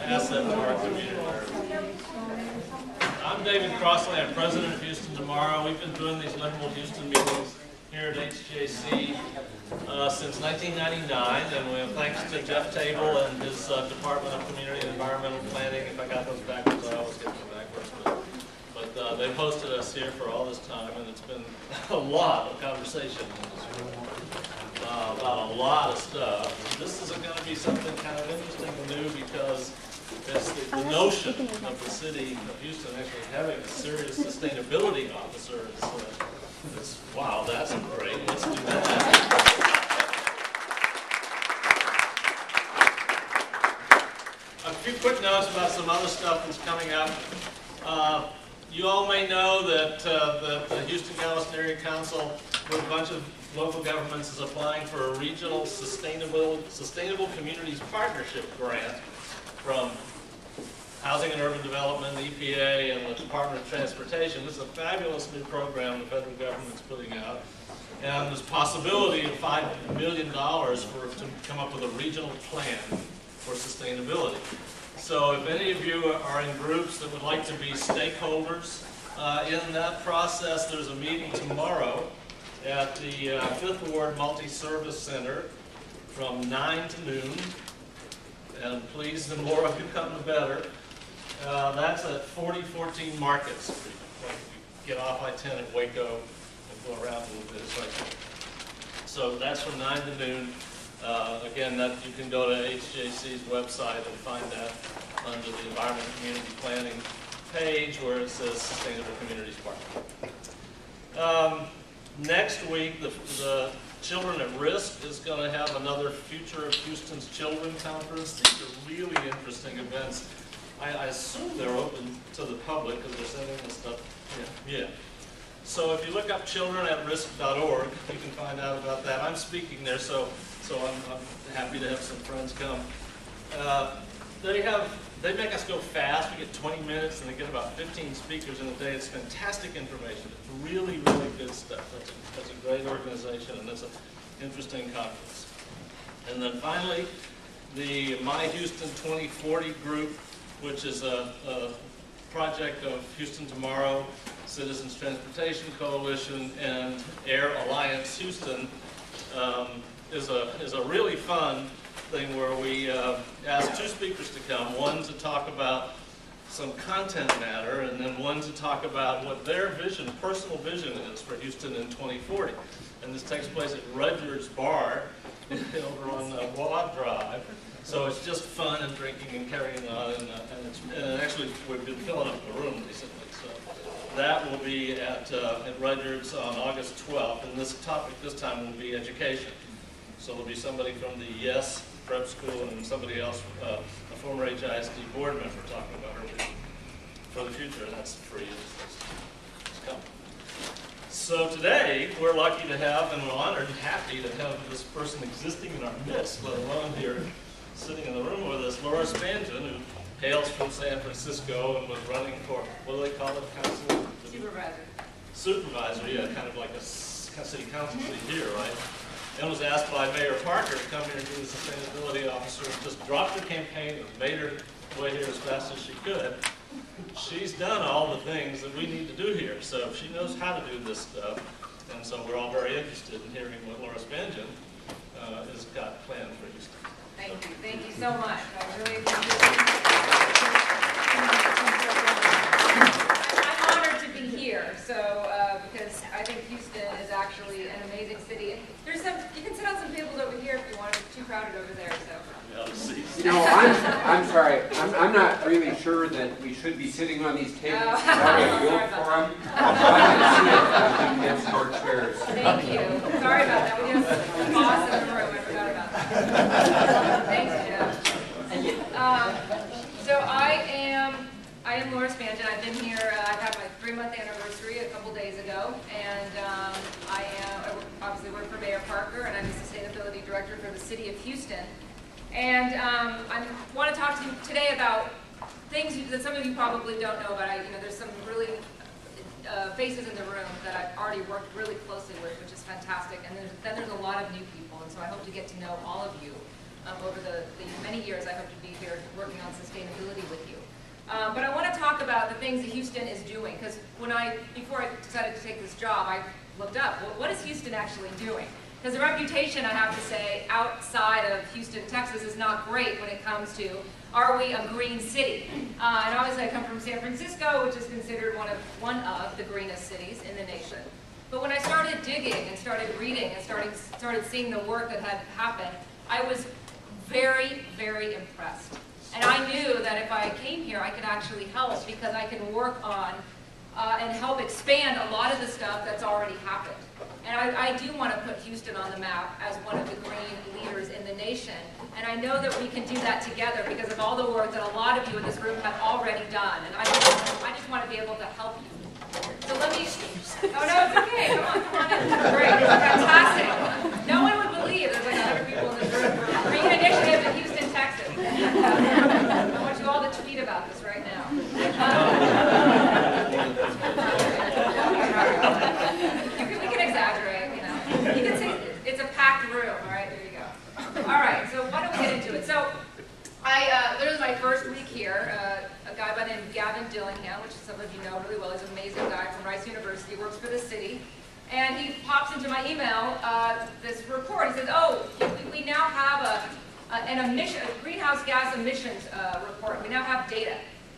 asset to our community. I'm David Crossley. I'm president of Houston Tomorrow. We've been doing these Livable Houston meetings here at HJC since 1999, and we have thanks to Jeff Table and his Department of Community and Environmental Planning. If I got those backwards, I always get them backwards. But they've hosted us here for all this time, and it's been a lot of conversation about a lot of stuff. This is going to be something kind of interesting and new because it's the notion of the city of Houston actually having a serious sustainability officer. It's wow, that's great. Let's do that. A few quick notes about some other stuff that's coming up. You all may know that the Houston-Galveston Area Council, with a bunch of local governments, is applying for a regional sustainable communities partnership grant from Housing and Urban Development, the EPA, and the Department of Transportation. This is a fabulous new program the federal government's putting out. And there's a possibility of $5 million to come up with a regional plan for sustainability. So if any of you are in groups that would like to be stakeholders in that process, there's a meeting tomorrow at the 5th Ward Multi-Service Center from 9 to noon. And please, the more of you come, the better. That's at 4014 Market Street. Like you get off I-10 at Waco and go around a little bit. It's right there. So that's from 9 to noon. Again, that you can go to HJC's website and find that under the Environment and Community Planning page where it says Sustainable Communities Partnership. Next week, the Children at Risk is going to have another Future of Houston's Children conference. These are really interesting events. I assume they're open to the public because they're sending this stuff. Yeah. So if you look up childrenatrisk.org, you can find out about that. I'm speaking there, so I'm happy to have some friends come. They make us go fast. We get 20 minutes, and they get about 15 speakers in a day. It's fantastic information. It's really, really good stuff. That's a great organization, and it's an interesting conference. And then finally, the My Houston 2040 group, which is a project of Houston Tomorrow, Citizens Transportation Coalition, and Air Alliance Houston, is a really fun thing where we ask two speakers to come, one to talk about some content matter, and then one to talk about what their vision, personal vision is for Houston in 2040. And this takes place at Rudyard's Bar over on Wad Drive. So it's just fun and drinking and carrying on, and actually we've been filling up the room recently. So that will be at Rudyard's on August 12th, and this topic this time will be education. So there'll be somebody from the YES Prep School and somebody else, a former HISD board member, talking about her vision for the future, and that's free. It's coming. So today, we're lucky to have, and we're honored and happy to have this person existing in our midst, let alone here sitting in the room with us, Laura Spanjian, who hails from San Francisco and was running for, what do they call it, council? Supervisor. Supervisor, yeah, kind of like a city council seat here, right? And was asked by Mayor Parker to come here and be the sustainability officer, and just dropped her campaign and made her way here as fast as she could. She's done all the things that we need to do here, so she knows how to do this stuff, and so we're all very interested in hearing what Laura Spanjian has got planned for Houston. Thank you so much. I really appreciate it. I'm honored to be here, so because I think Houston is actually an amazing city. There's some, you can sit on some tables over here if you want. It's too crowded over there, so. You know, I'm sorry. I'm not really sure that we should be sitting on these tables. I built for them. I think that's more chairs. Thank you. Sorry about that. We have a boss in the room. I forgot about that. Thanks, Jeff. So I am Laura Spanjian. I've been here. I've had my 3-month anniversary a couple days ago, and I obviously work for Mayor Parker, and I'm the sustainability director for the city of Houston. And I want to talk to you today about things that some of you probably don't know about. There's some really faces in the room that I've already worked really closely with, which is fantastic. And then there's a lot of new people, and so I hope to get to know all of you over the many years I hope to be here working on sustainability with you. But I want to talk about the things that Houston is doing, because before I decided to take this job, I looked up, well, what is Houston actually doing? Because the reputation, I have to say, outside of Houston, Texas is not great when it comes to, are we a green city? And obviously I come from San Francisco, which is considered one of the greenest cities in the nation. But when I started digging and started reading and started seeing the work that had happened, I was very, very impressed. And I knew that if I came here, I could actually help, because I can work on and help expand a lot of the stuff that's already happened. And I do want to put Houston on the map as one of the green leaders in the nation. And I know that we can do that together because of all the work that a lot of you in this room have already done. And I just want to be able to help you. So let me, oh no, it's okay, come on in. Great, it's fantastic. No one would believe there's like 100 people in this room for Green Initiative in Houston, Texas. I want you all to tweet about this right now. We can exaggerate, you know. You can say it's a packed room, all right, there you go. All right, so why don't we get into it? So, this is my first week here. A guy by the name of Gavin Dillingham, which some of you know really well. He's an amazing guy from Rice University, works for the city. And he pops into my email this report. He says, oh, we now have a greenhouse gas emissions report. We now have data.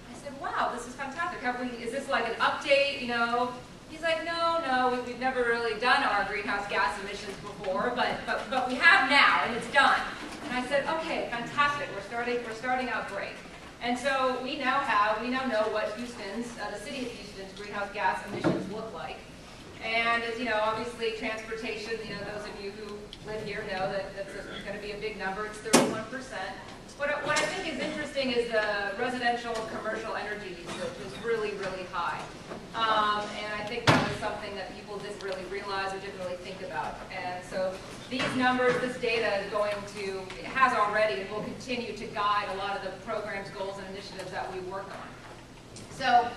I said, wow, this is fantastic. Is this like an update, you know? He's like, no, we've never really done our greenhouse gas emissions before, but we have now, and it's done. And I said, okay, fantastic. We're starting out great. And so we now know what Houston's, the city of Houston's greenhouse gas emissions look like. And as you know, obviously transportation, you know, those of you who live here know that that's going to be a big number. It's 31%. What I think is interesting is the residential and commercial energy usage is really, really high. And I think that was something that people didn't really realize or didn't really think about. And so these numbers, this data is it has already and will continue to guide a lot of the programs, goals, and initiatives that we work on. So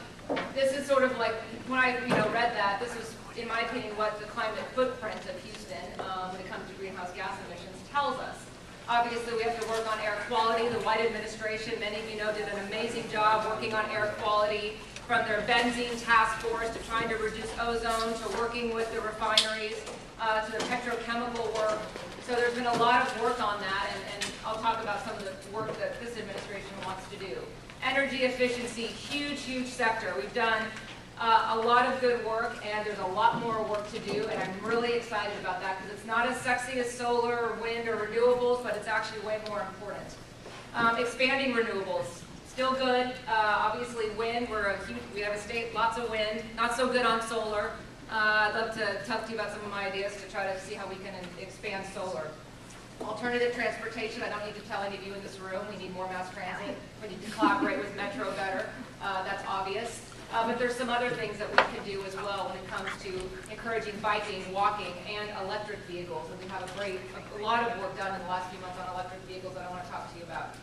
this is sort of like, when I read that, this was, in my opinion, what the climate footprint of Houston, when it comes to greenhouse gas emissions, tells us. Obviously, we have to work on air quality. The White administration, many of you know, did an amazing job working on air quality, from their benzene task force to trying to reduce ozone, to working with the refineries, to the petrochemical work. So there's been a lot of work on that, and I'll talk about some of the work that this administration wants to do. Energy efficiency, huge, huge sector. We've done a lot of good work, and there's a lot more work to do, and I'm really excited about that because it's not as sexy as solar or wind or renewables, but it's actually way more important. Expanding renewables, still good. Obviously wind, we have a state, lots of wind, not so good on solar. I'd love to talk to you about some of my ideas to try to see how we can expand solar. Alternative transportation, I don't need to tell any of you in this room, we need more mass transit. We need to collaborate with Metro better, that's obvious. But there's some other things that we can do as well when it comes to encouraging biking, walking, and electric vehicles. And we have a lot of work done in the last few months on electric vehicles that I want to talk to you about.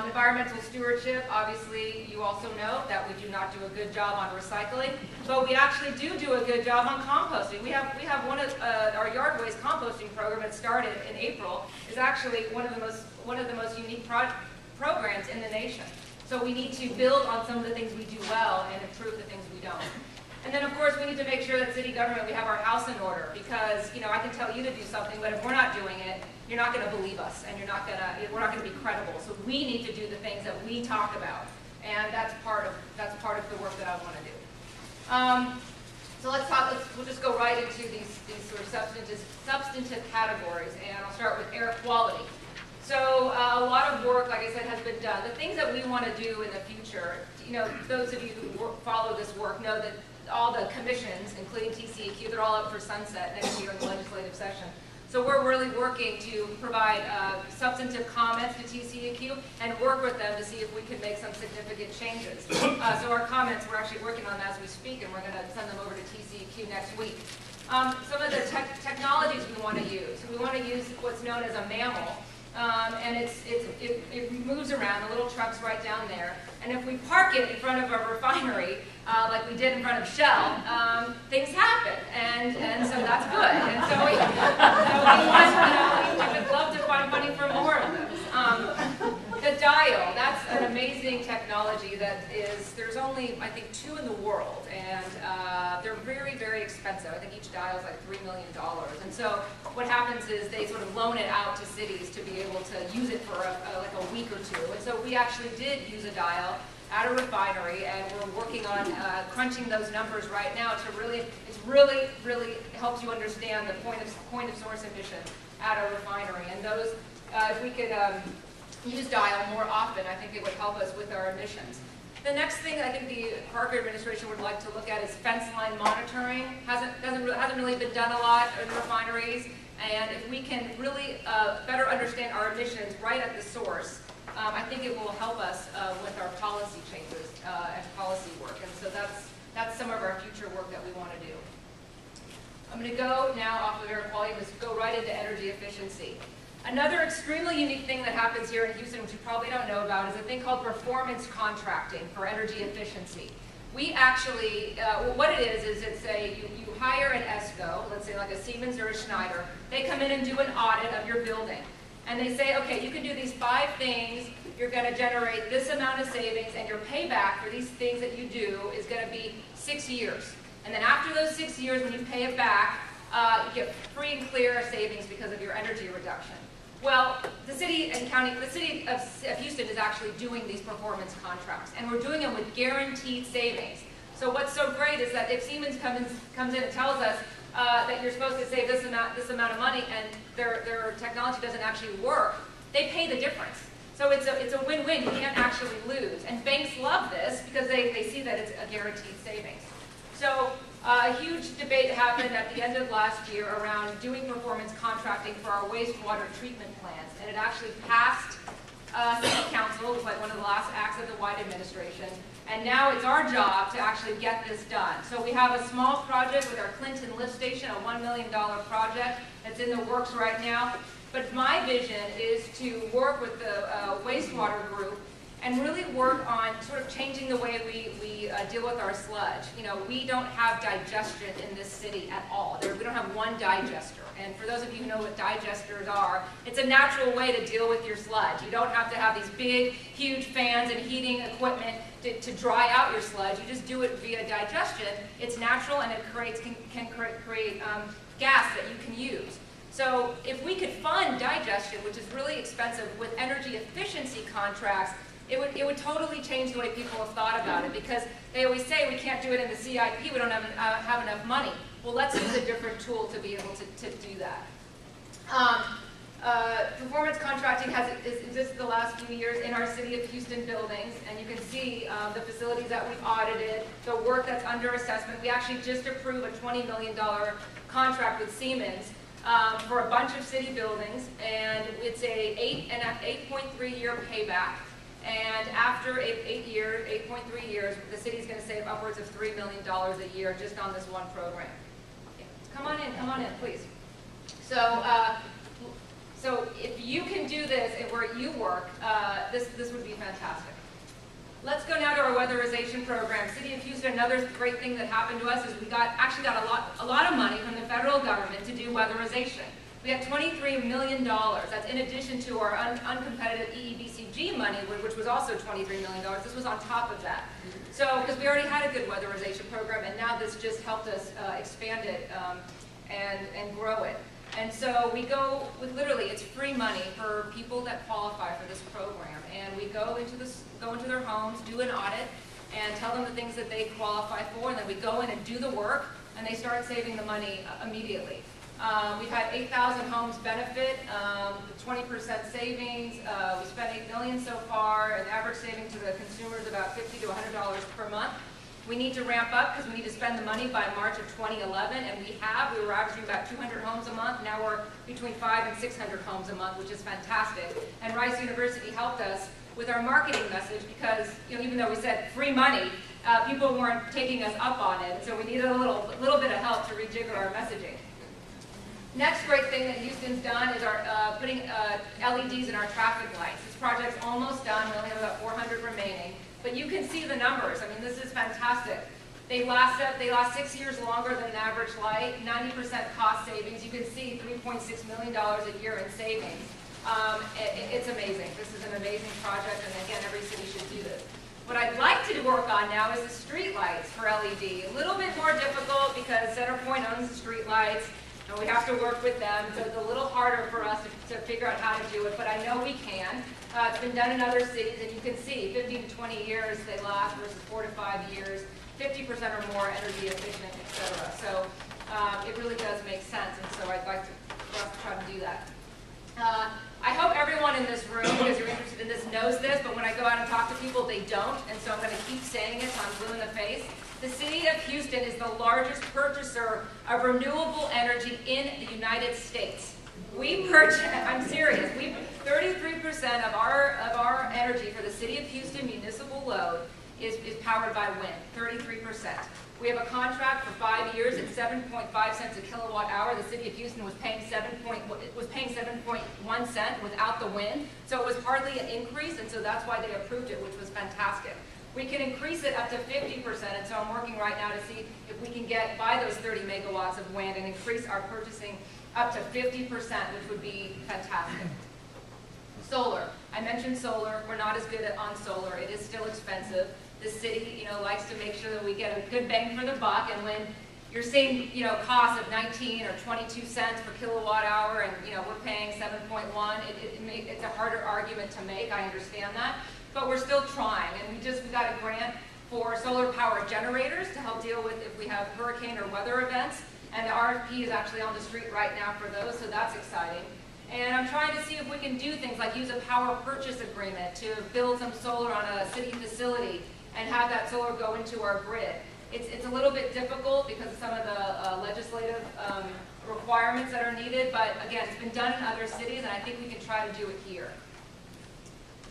Environmental stewardship, obviously you also know that we do not do a good job on recycling, but we actually do a good job on composting. We have one of our yard waste composting program that started in April is actually one of the most unique programs in the nation. So we need to build on some of the things we do well and improve the things we don't. And then of course we need to make sure that city government, we have our house in order, because I can tell you to do something, but if we're not doing it, you're not going to believe us, and we're not going to be credible. So we need to do the things that we talk about, and that's part of the work that I want to do. So we'll just go right into these sort of substantive categories, and I'll start with air quality. So a lot of work, like I said, has been done. The things that we want to do in the future, those of you who follow this work know that all the commissions, including TCEQ, they're all up for sunset next year in the legislative session. So we're really working to provide substantive comments to TCEQ and work with them to see if we can make some significant changes. So our comments, we're actually working on them as we speak, and we're going to send them over to TCEQ next week. Some of the technologies we want to use. We want to use what's known as a mammal. And it moves around, the little truck's right down there. And if we park it in front of a refinery, like we did in front of Shell, things happen, and so that's good. And so we would love to find money for more of them. The dial, that's an amazing technology that there's only, I think, 2 in the world, and they're very, very expensive. I think each dial is like $3 million. And so what happens is they sort of loan it out to cities to be able to use it for like a week or 2. And so we actually did use a dial at a refinery, and we're working on crunching those numbers right now to really, it's really, really helps you understand the point of source emission at a refinery. And those, if we could use dial more often, I think it would help us with our emissions. The next thing I think the Parker administration would like to look at is fence line monitoring. Hasn't really been done a lot in refineries, and if we can really better understand our emissions right at the source, I think it will help us with our policy changes and policy work. And so that's some of our future work that we want to do. I'm going to go now off of air quality and just go right into energy efficiency. Another extremely unique thing that happens here in Houston, which you probably don't know about, is a thing called performance contracting for energy efficiency. We actually, what it is it's you hire an ESCO, let's say like a Siemens or a Schneider. They come in and do an audit of your building. And they say, okay, you can do these 5 things, you're going to generate this amount of savings, and your payback for these things that you do is going to be 6 years. And then after those 6 years, when you pay it back, you get free and clear savings because of your energy reduction. Well, the city of Houston is actually doing these performance contracts, and we're doing them with guaranteed savings. So what's so great is that if Siemens comes in and tells us that you're supposed to save this amount of money, and their technology doesn't actually work, they pay the difference. So it's a win-win. You can't actually lose. And banks love this because they see that it's a guaranteed savings. So a huge debate happened at the end of last year around doing performance contracting for our wastewater treatment plants, and it actually passed City Council. It was like one of the last acts of the White administration, and now it's our job to actually get this done. So we have a small project with our Clinton lift station, a $1 million project that's in the works right now. But my vision is to work with the wastewater group and really work on sort of changing the way we deal with our sludge. You know, we don't have digestion in this city at all. We don't have one digester. And for those of you who know what digesters are, it's a natural way to deal with your sludge. You don't have to have these big, huge fans and heating equipment to dry out your sludge. You just do it via digestion. It's natural, and it can create gas that you can use. So if we could fund digestion, which is really expensive, with energy efficiency contracts, it would totally change the way people have thought about it, because they always say we can't do it in the CIP, we don't have enough money. Well, let's use a different tool to be able to do that. Performance contracting has existed the last few years in our City of Houston buildings, and you can see the facilities that we've audited, the work that's under assessment. We actually just approved a $20 million contract with Siemens for a bunch of city buildings, and it's a 8.3-year payback. And after 8.3 years, the city's going to save upwards of $3 million a year just on this one program. Come on in, please. So if you can do this where you work, this would be fantastic. Let's go now to our weatherization program. City of Houston, another great thing that happened to us is we actually got a lot of money from the federal government to do weatherization. We got $23 million. That's in addition to our uncompetitive EEBCG money, which was also $23 million. This was on top of that. So, because we already had a good weatherization program, and now this just helped us expand it and grow it. And so we go with literally, it's free money for people that qualify for this program. And we go into their homes, do an audit, and tell them the things that they qualify for, and then we go in and do the work, and they start saving the money immediately. We've had 8,000 homes benefit, 20% savings. We spent $8 million so far, and average saving to the consumer is about $50 to $100 per month. We need to ramp up because we need to spend the money by March of 2011, and we were averaging about 200 homes a month. Now we're between 500 and 600 homes a month, which is fantastic. And Rice University helped us with our marketing message because, you know, even though we said free money, people weren't taking us up on it. So we needed a little bit of help to rejigger our messaging. Next great thing that Houston's done is our putting LEDs in our traffic lights. This project's almost done. We only have about 400 remaining. But you can see the numbers. I mean, this is fantastic. They last 6 years longer than an average light, 90% cost savings. You can see $3.6 million a year in savings. It's amazing. This is an amazing project, and again, every city should do this. What I'd like to work on now is the street lights for LED. A little bit more difficult because CenterPoint owns the street lights, and we have to work with them, so it's a little harder for us to figure out how to do it, but I know we can. It's been done in other cities, and you can see 15 to 20 years they last versus 4 to 5 years, 50% or more energy efficient, etc. So it really does make sense, and so I'd like for us to try to do that. I hope everyone in this room, because you're interested in this, knows this, but when I go out and talk to people, they don't, and so I'm going to keep saying it so I'm blue in the face. The city of Houston is the largest purchaser of renewable energy in the United States. We purchase, I'm serious, 33% of our energy for the city of Houston municipal load is powered by wind, 33%. We have a contract for 5 years at 7.5 cents a kilowatt hour. The city of Houston was paying 7.1 cent without the wind, so it was hardly an increase, and so that's why they approved it, which was fantastic. We can increase it up to 50%, and so I'm working right now to see if we can buy those 30 megawatts of wind and increase our purchasing up to 50%, which would be fantastic. Solar. I mentioned solar. We're not as good on solar. It is still expensive. The city, likes to make sure that we get a good bang for the buck, and when you're seeing, costs of 19 or 22 cents per kilowatt hour, and we're paying 7.1, it's a harder argument to make. I understand that, but we're still trying, and we got a grant for solar power generators to help deal with if we have hurricane or weather events, and the RFP is actually on the street right now for those, so that's exciting. And I'm trying to see if we can do things like use a power purchase agreement to build some solar on a city facility and have that solar go into our grid. It's a little bit difficult because of some of the legislative requirements that are needed, but again, it's been done in other cities, and I think we can try to do it here.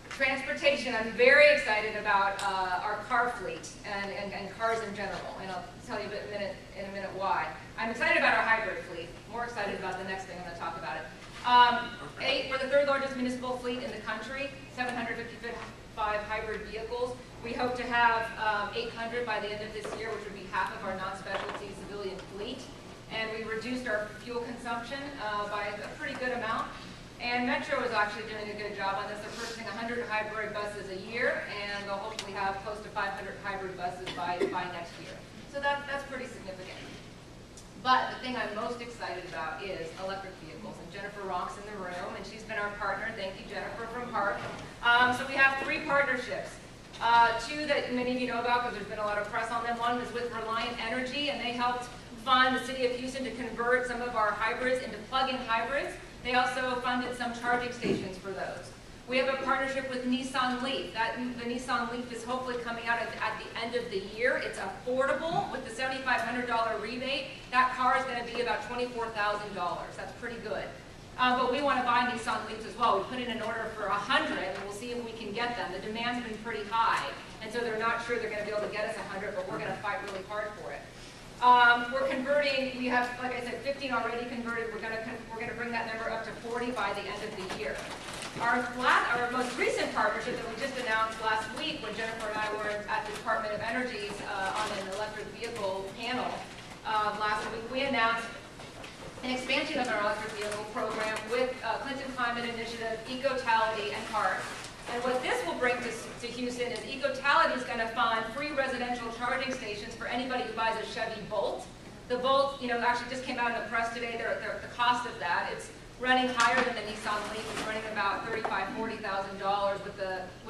Transportation, I'm very excited about our car fleet and cars in general, and I'll tell you in a minute why. I'm excited about our hybrid fleet, more excited about the next thing I'm going to talk about it. We're the third largest municipal fleet in the country, 755 hybrid vehicles. We hope to have 800 by the end of this year, which would be half of our non-specialty civilian fleet. And we reduced our fuel consumption by a pretty good amount. And Metro is actually doing a good job on this. They're purchasing 100 hybrid buses a year, and they'll hopefully have close to 500 hybrid buses by next year. So that's pretty significant. But the thing I'm most excited about is electric vehicles. And Jennifer Ronk's in the room, and she's been our partner. Thank you, Jennifer, from HARP. So we have 3 partnerships. 2 that many of you know about because there's been a lot of press on them. One was with Reliant Energy, and they helped fund the city of Houston to convert some of our hybrids into plug-in hybrids. They also funded some charging stations for those. We have a partnership with Nissan Leaf. The Nissan Leaf is hopefully coming out at the end of the year. It's affordable with the $7,500 rebate. That car is going to be about $24,000. That's pretty good. But we want to buy Nissan Leafs as well. We put in an order for 100, and we'll see if we can get them. The demand's been pretty high, and so they're not sure they're going to be able to get us 100, but we're going to fight really hard for it. We're converting. We have, like I said, 15 already converted. We're going to bring that number up to 40 by the end of the year. Our most recent partnership that we just announced last week, when Jennifer and I were at the Department of Energy's on an electric vehicle panel last week, we announced an expansion of our electric vehicle program with Clinton Climate Initiative, Ecotality, and HARP. And what this will bring to Houston is Ecotality is going to fund free residential charging stations for anybody who buys a Chevy Bolt. The Bolt, actually just came out in the press today. The cost of that, it's running higher than the Nissan Leaf. It's running about $35,000, $40,000 with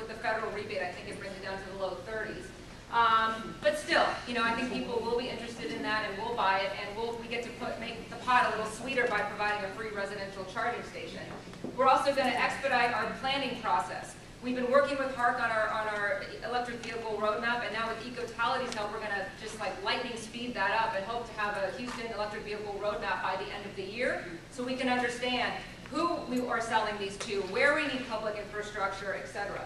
the federal rebate. I think it brings it down to the low 30s. But still, I think people will be interested in that, and we'll buy it, and we get to make the pot a little sweeter by providing a free residential charging station. We're also going to expedite our planning process. We've been working with HARC on our electric vehicle roadmap, and now with Ecotality's help, we're going to just like lightning speed that up and hope to have a Houston electric vehicle roadmap by the end of the year, so we can understand who we are selling these to, where we need public infrastructure, etc.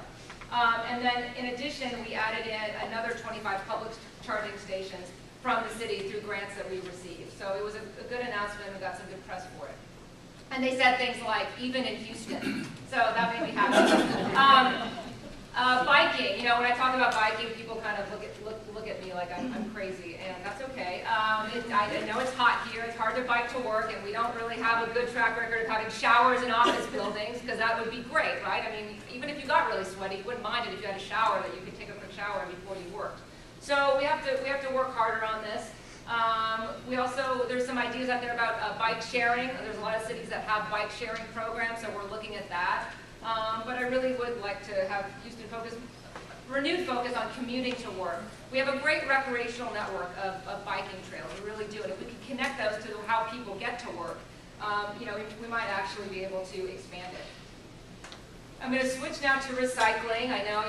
And then, in addition, we added in another 25 public charging stations from the city through grants that we received. So it was a good announcement, and we got some good press for it. And they said things like, even in Houston. So that made me happy. Biking, when I talk about biking, people kind of look at me like I'm crazy, and that's okay. I know it's hot here, it's hard to bike to work, and we don't really have a good track record of having showers in office buildings, because that would be great, right? I mean, even if you got really sweaty, you wouldn't mind it if you had a shower that you could take a quick shower before you worked. So we have to work harder on this. There's some ideas out there about bike sharing. There's a lot of cities that have bike sharing programs, so we're looking at that. But I really would like to have Houston renewed focus on commuting to work. We have a great recreational network of biking trails, we really do. And if we can connect those to how people get to work, we might actually be able to expand it. I'm going to switch now to recycling. I know,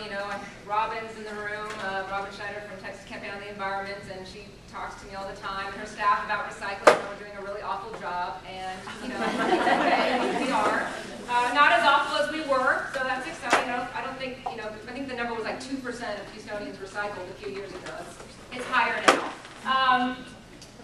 Robin's in the room, Robin Schneider from Texas Campaign on the Environment, and she talks to me all the time, and her staff about recycling, and we're doing a really awful job, and, we are. Not as awful as we were, so that's exciting. I think the number was like 2% of Houstonians recycled a few years ago. It's higher now.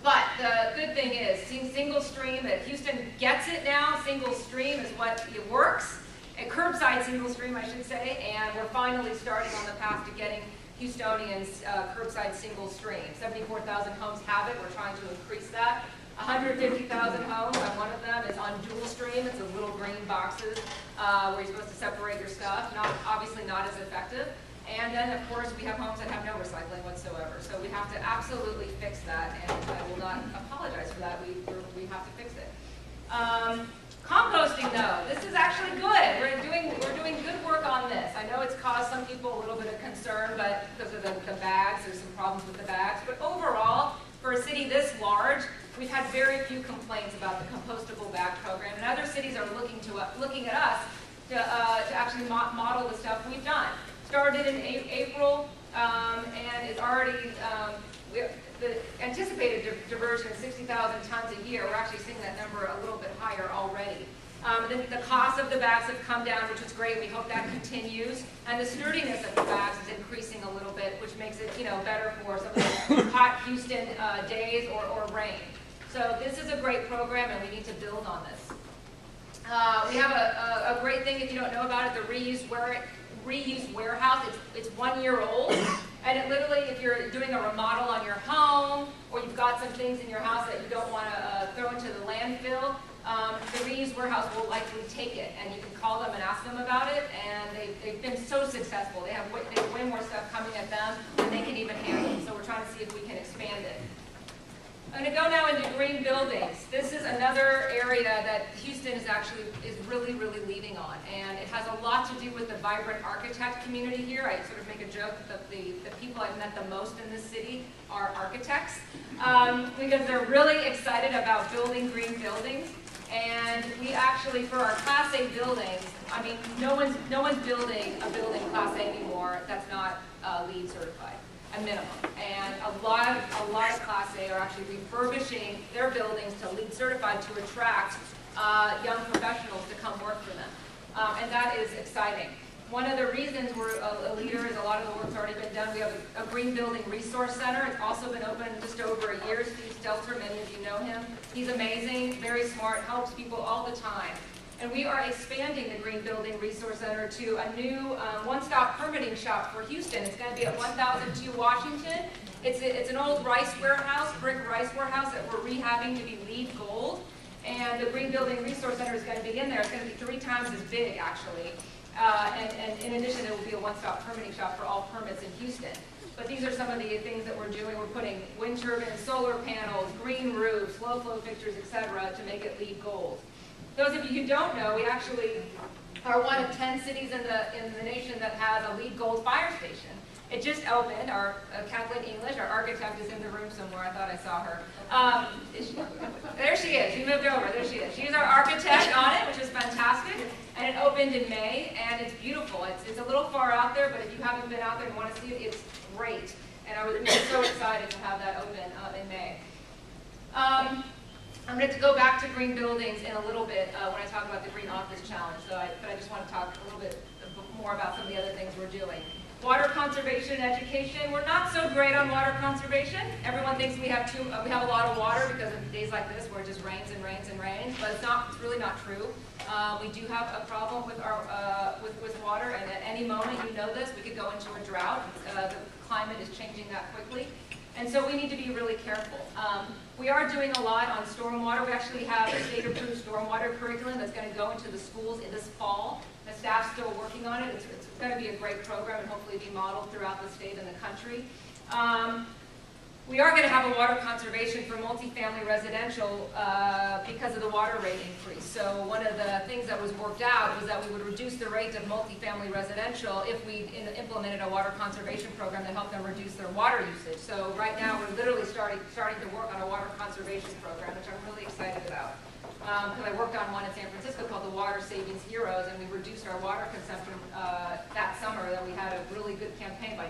But the good thing is, seeing single stream, that Houston gets it now. Single stream is what it works. A curbside single stream, I should say, and we're finally starting on the path to getting Houstonians curbside single stream. 74,000 homes have it. We're trying to increase that. 150,000 homes, and one of them is on dual stream. It's those little green boxes where you're supposed to separate your stuff. Obviously not as effective. And then, of course, we have homes that have no recycling whatsoever. So we have to absolutely fix that, and I will not apologize for that. We have to fix it. Composting, though, this is actually good. We're doing good work on this. I know it's caused some people a little bit of concern, but because of the bags, there's some problems with the bags. But overall, for a city this large, we've had very few complaints about the compostable bag program, and other cities are looking at us to actually model the stuff we've done. Started in April, and is already the anticipated diversion of 60,000 tons a year. We're actually seeing that number a little bit higher already. The cost of the bags have come down, which is great. We hope that continues. And the sturdiness of the bags is increasing a little bit, which makes it better for some of the hot Houston days or rain. So this is a great program, and we need to build on this. We have a great thing, if you don't know about it, the reuse warehouse. It's 1 year old, and it literally, if you're doing a remodel on your home, or you've got some things in your house that you don't want to throw into the landfill, the reuse warehouse will likely take it, and you can call them and ask them about it, and they've been so successful. They have way more stuff coming at them than they can even handle, so we're trying to see if we can expand it. I'm going to go now into green buildings. This is another area that Houston is really, really leading on, and it has a lot to do with the vibrant architect community here. I sort of make a joke that the people I've met the most in this city are architects, because they're really excited about building green buildings. And we actually, for our Class A buildings, I mean, no one's building a building Class A anymore that's not LEED certified. A minimum, and a lot of Class A are actually refurbishing their buildings to LEED certified to attract young professionals to come work for them, and that is exciting. One of the reasons we're a leader is a lot of the work's already been done. We have a Green Building Resource Center. It's also been open just over a year. Steve Stelter, many of you know him. He's amazing, very smart, helps people all the time. And we are expanding the Green Building Resource Center to a new one-stop permitting shop for Houston. It's going to be at 1002 Washington. It's an old rice warehouse, brick rice warehouse that we're rehabbing to be LEED Gold. And the Green Building Resource Center is going to be in there. It's going to be 3 times as big, actually. And in addition, it will be a one-stop permitting shop for all permits in Houston. But these are some of the things that we're doing. We're putting wind turbines, solar panels, green roofs, low-flow fixtures, etc., to make it LEED Gold. Those of you who don't know, we actually are one of 10 cities in the nation that has a LEED Gold fire station. It just opened. Our Kathleen English, our architect, is in the room somewhere. I thought I saw her. There she is. She moved over. There she is. She's our architect on it, which is fantastic. And it opened in May, and it's beautiful. It's a little far out there, but if you haven't been out there and want to see it, it's great. And I was so excited to have that open in May. I'm going to go back to green buildings in a little bit when I talk about the Green Office Challenge, but I just want to talk a little bit more about some of the other things we're doing. Water conservation education. We're not so great on water conservation. Everyone thinks we have a lot of water because of days like this where it just rains and rains and rains, but it's really not true. We do have a problem with our with water, and at any moment, you know this, we could go into a drought. The climate is changing that quickly, and so we need to be really careful. We are doing a lot on stormwater. We actually have a state-approved stormwater curriculum that's going to go into the schools in this fall. The staff's still working on it. It's going to be a great program and hopefully be modeled throughout the state and the country. We are going to have a water conservation for multifamily residential because of the water rate increase. So one of the things that was worked out was that we would reduce the rate of multifamily residential if we implemented a water conservation program to help them reduce their water usage. So right now we're literally starting to work on a water conservation program, which I'm really excited about. Because I worked on one in San Francisco called the Water Savings Heroes, and we reduced our water consumption that summer. That we had a really good campaign by 20%.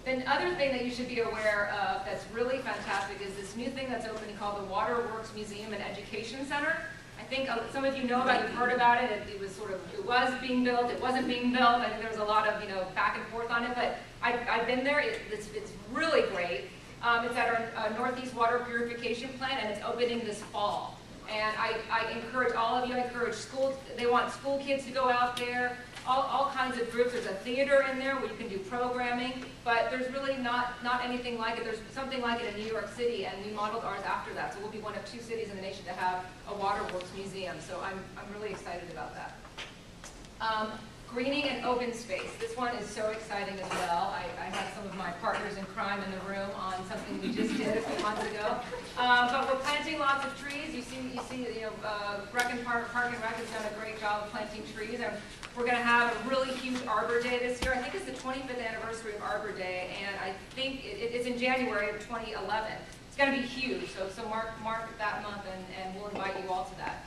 The other thing that you should be aware of that's really fantastic is this new thing that's opening called the Waterworks Museum and Education Center. I think some of you know about it, you've heard about it. It was being built, it wasn't being built. I think there was a lot of back and forth on it, but I've been there. It's really great. It's at our Northeast Water Purification Plant, and it's opening this fall. And I encourage all of you, they want school kids to go out there, all kinds of groups. There's a theater in there where you can do programming, but there's really not anything like it. There's something like it in New York City, and we modeled ours after that. So we'll be one of 2 cities in the nation to have a waterworks museum. So I'm really excited about that. Greening and open space. This one is so exciting as well. I have some of my partners in crime in the room on something we just did a few months ago. But we're planting lots of trees. You see, Brecken Park and Rec has done a great job of planting trees. And we're going to have a really huge Arbor Day this year. I think it's the 25th anniversary of Arbor Day, and I think it's in January of 2011. It's going to be huge, so mark that month, and we'll invite you all to that.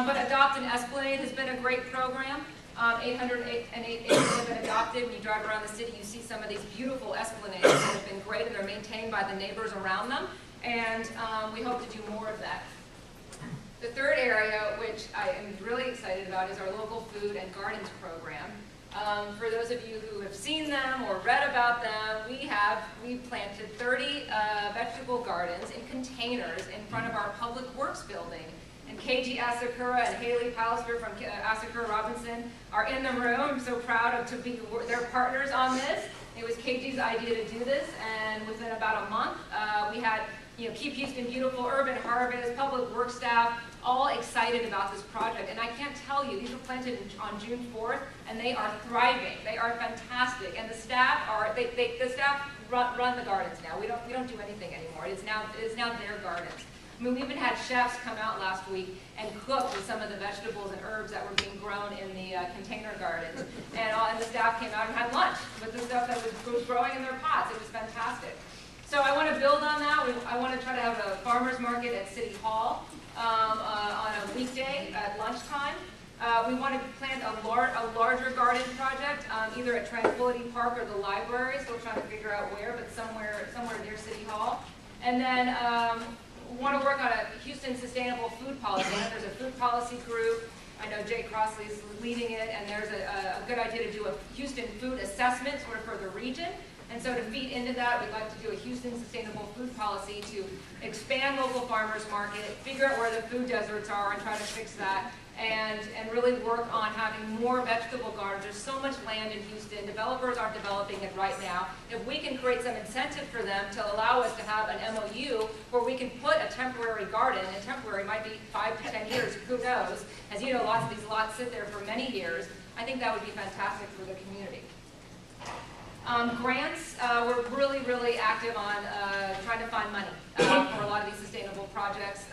But Adopt an Esplanade has been a great program. 808 acres have been adopted. When you drive around the city, you see some of these beautiful esplanades that have been great, and they're maintained by the neighbors around them. And we hope to do more of that. The third area, which I am really excited about, is our local food and gardens program. For those of you who have seen them or read about them, we planted 30 vegetable gardens in containers in front of our Public Works building. And KG Asakura and Haley Pallister from Asakura Robinson are in the room. I'm so proud to be their partners on this. It was KG's idea to do this, and within about a month, we had Keep Houston Beautiful, Urban Harvest, Public Works staff, all excited about this project. And I can't tell you, these were planted on June 4th, and they are thriving. They are fantastic, and the staff run the gardens now. We don't do anything anymore. It is now their gardens. I mean, we even had chefs come out last week and cook with some of the vegetables and herbs that were being grown in the container gardens. And the staff came out and had lunch with the stuff that was growing in their pots. It was fantastic. So I want to build on that. I want to try to have a farmer's market at City Hall on a weekday at lunchtime. We want to plant a larger garden project, either at Tranquility Park or the library. Still trying to figure out where, but somewhere near City Hall. And then we want to work on a Houston sustainable food policy. There's a food policy group. I know Jay Crossley is leading it, and there's a good idea to do a Houston food assessment sort of for the region. And so to feed into that, we'd like to do a Houston sustainable food policy to expand local farmers market, figure out where the food deserts are and try to fix that, and really work on having more vegetable gardens. There's so much land in Houston. Developers aren't developing it right now. If we can create some incentive for them to allow us to have an MOU where we can put a temporary garden, and temporary might be 5 to 10 years, who knows. As you know, lots of these lots sit there for many years. I think that would be fantastic for the community. Grants, we're really active on trying to find money for a lot of these sustainable projects.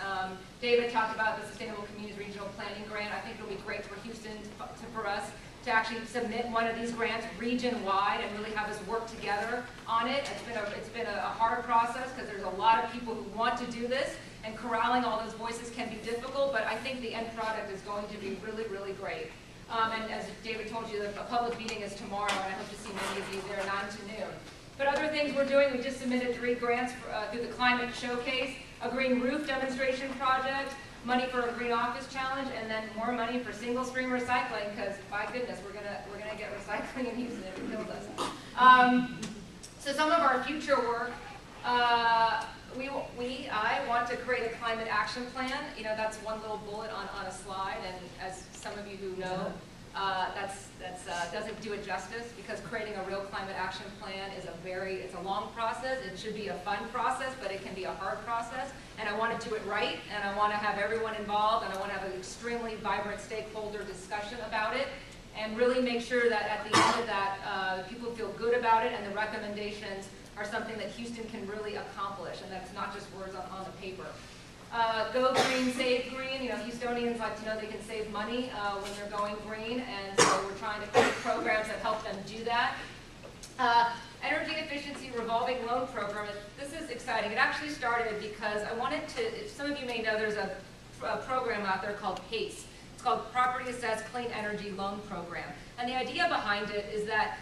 David talked about the Sustainable Communities Regional Planning Grant. I think it'll be great for Houston, for us to actually submit one of these grants region-wide and really have us work together on it. It's been a hard process because there's a lot of people who want to do this, and corralling all those voices can be difficult, but I think the end product is going to be really great. And as David told you, the public meeting is tomorrow, and I hope to see many of you there 9 to noon. But other things we're doing, we just submitted 3 grants through the Climate Showcase, a green roof demonstration project, money for a green office challenge, and then more money for single stream recycling, because my goodness, we're gonna get recycling in Houston if it kills us. So some of our future work, I want to create a climate action plan. You know, that's one little bullet on a slide, and as some of you who know, doesn't do it justice, because creating a real climate action plan is it's a long process. It should be a fun process, but it can be a hard process. And I want to do it right, and I want to have everyone involved, and I want to have an extremely vibrant stakeholder discussion about it, and really make sure that at the end of that, people feel good about it, and the recommendations are something that Houston can really accomplish, and that's not just words on the paper. Go green, save green. You know, Houstonians like to know they can save money when they're going green, and so we're trying to create programs that help them do that. Energy efficiency revolving loan program. This is exciting. It actually started because I wanted to, some of you may know there's a program out there called PACE. It's called Property Assessed Clean Energy Loan Program. And the idea behind it is that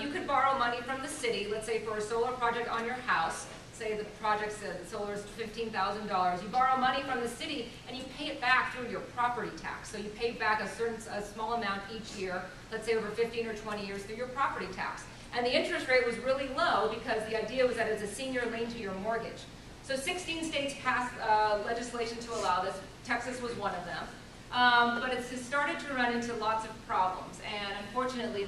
you could borrow money from the city, let's say for a solar project on your house. Say the project says the solar is $15,000. You borrow money from the city and you pay it back through your property tax. So you pay back a small amount each year, let's say over 15 or 20 years through your property tax. And the interest rate was really low because the idea was that it's a senior lien to your mortgage. So 16 states passed legislation to allow this. Texas was one of them. But it's started to run into lots of problems. And unfortunately,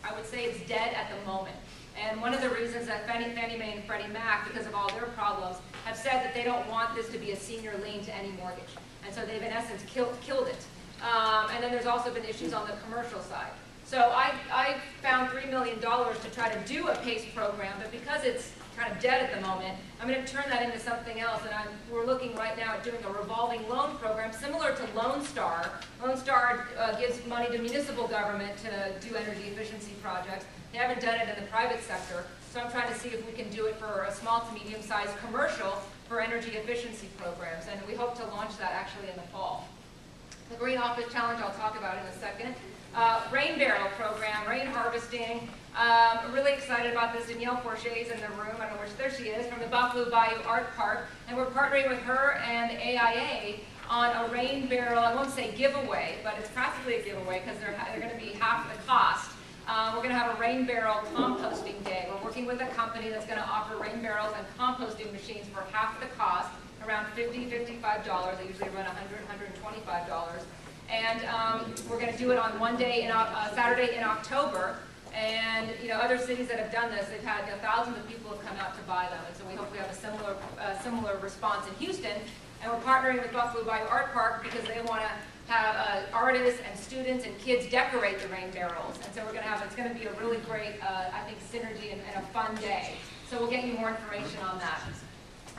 I would say it's dead at the moment. And one of the reasons that Fannie Mae and Freddie Mac, because of all their problems, have said that they don't want this to be a senior lien to any mortgage. And so they've, in essence, killed it. And then there's also been issues on the commercial side. So I found $3 million to try to do a PACE program, but because it's kind of dead at the moment, I'm going to turn that into something else. And we're looking right now at doing a revolving loan program similar to Lone Star. Lone Star gives money to municipal government to do energy efficiency projects. They haven't done it in the private sector, so I'm trying to see if we can do it for a small to medium-sized commercial for energy efficiency programs, and we hope to launch that actually in the fall. The Green Office Challenge I'll talk about in a second. Rain barrel program, rain harvesting. I'm really excited about this. Danielle Fortier is in the room. I don't know there she is, from the Buffalo Bayou Art Park, and we're partnering with her and AIA on a rain barrel, I won't say giveaway, but it's practically a giveaway because they're going to be half the cost. We're going to have a rain barrel composting day. We're working with a company that's going to offer rain barrels and composting machines for half the cost, around $50, $55. They usually run $100, $125. And we're going to do it on one day, Saturday in October. And you know, other cities that have done this, they've had thousands of people have come out to buy them. And so we hope we have a similar response in Houston. And we're partnering with Buffalo Bayou Art Park because they want to have artists and students and kids decorate the rain barrels. And so we're going to have, it's going to be a really great, I think, synergy and a fun day. So we'll get you more information on that.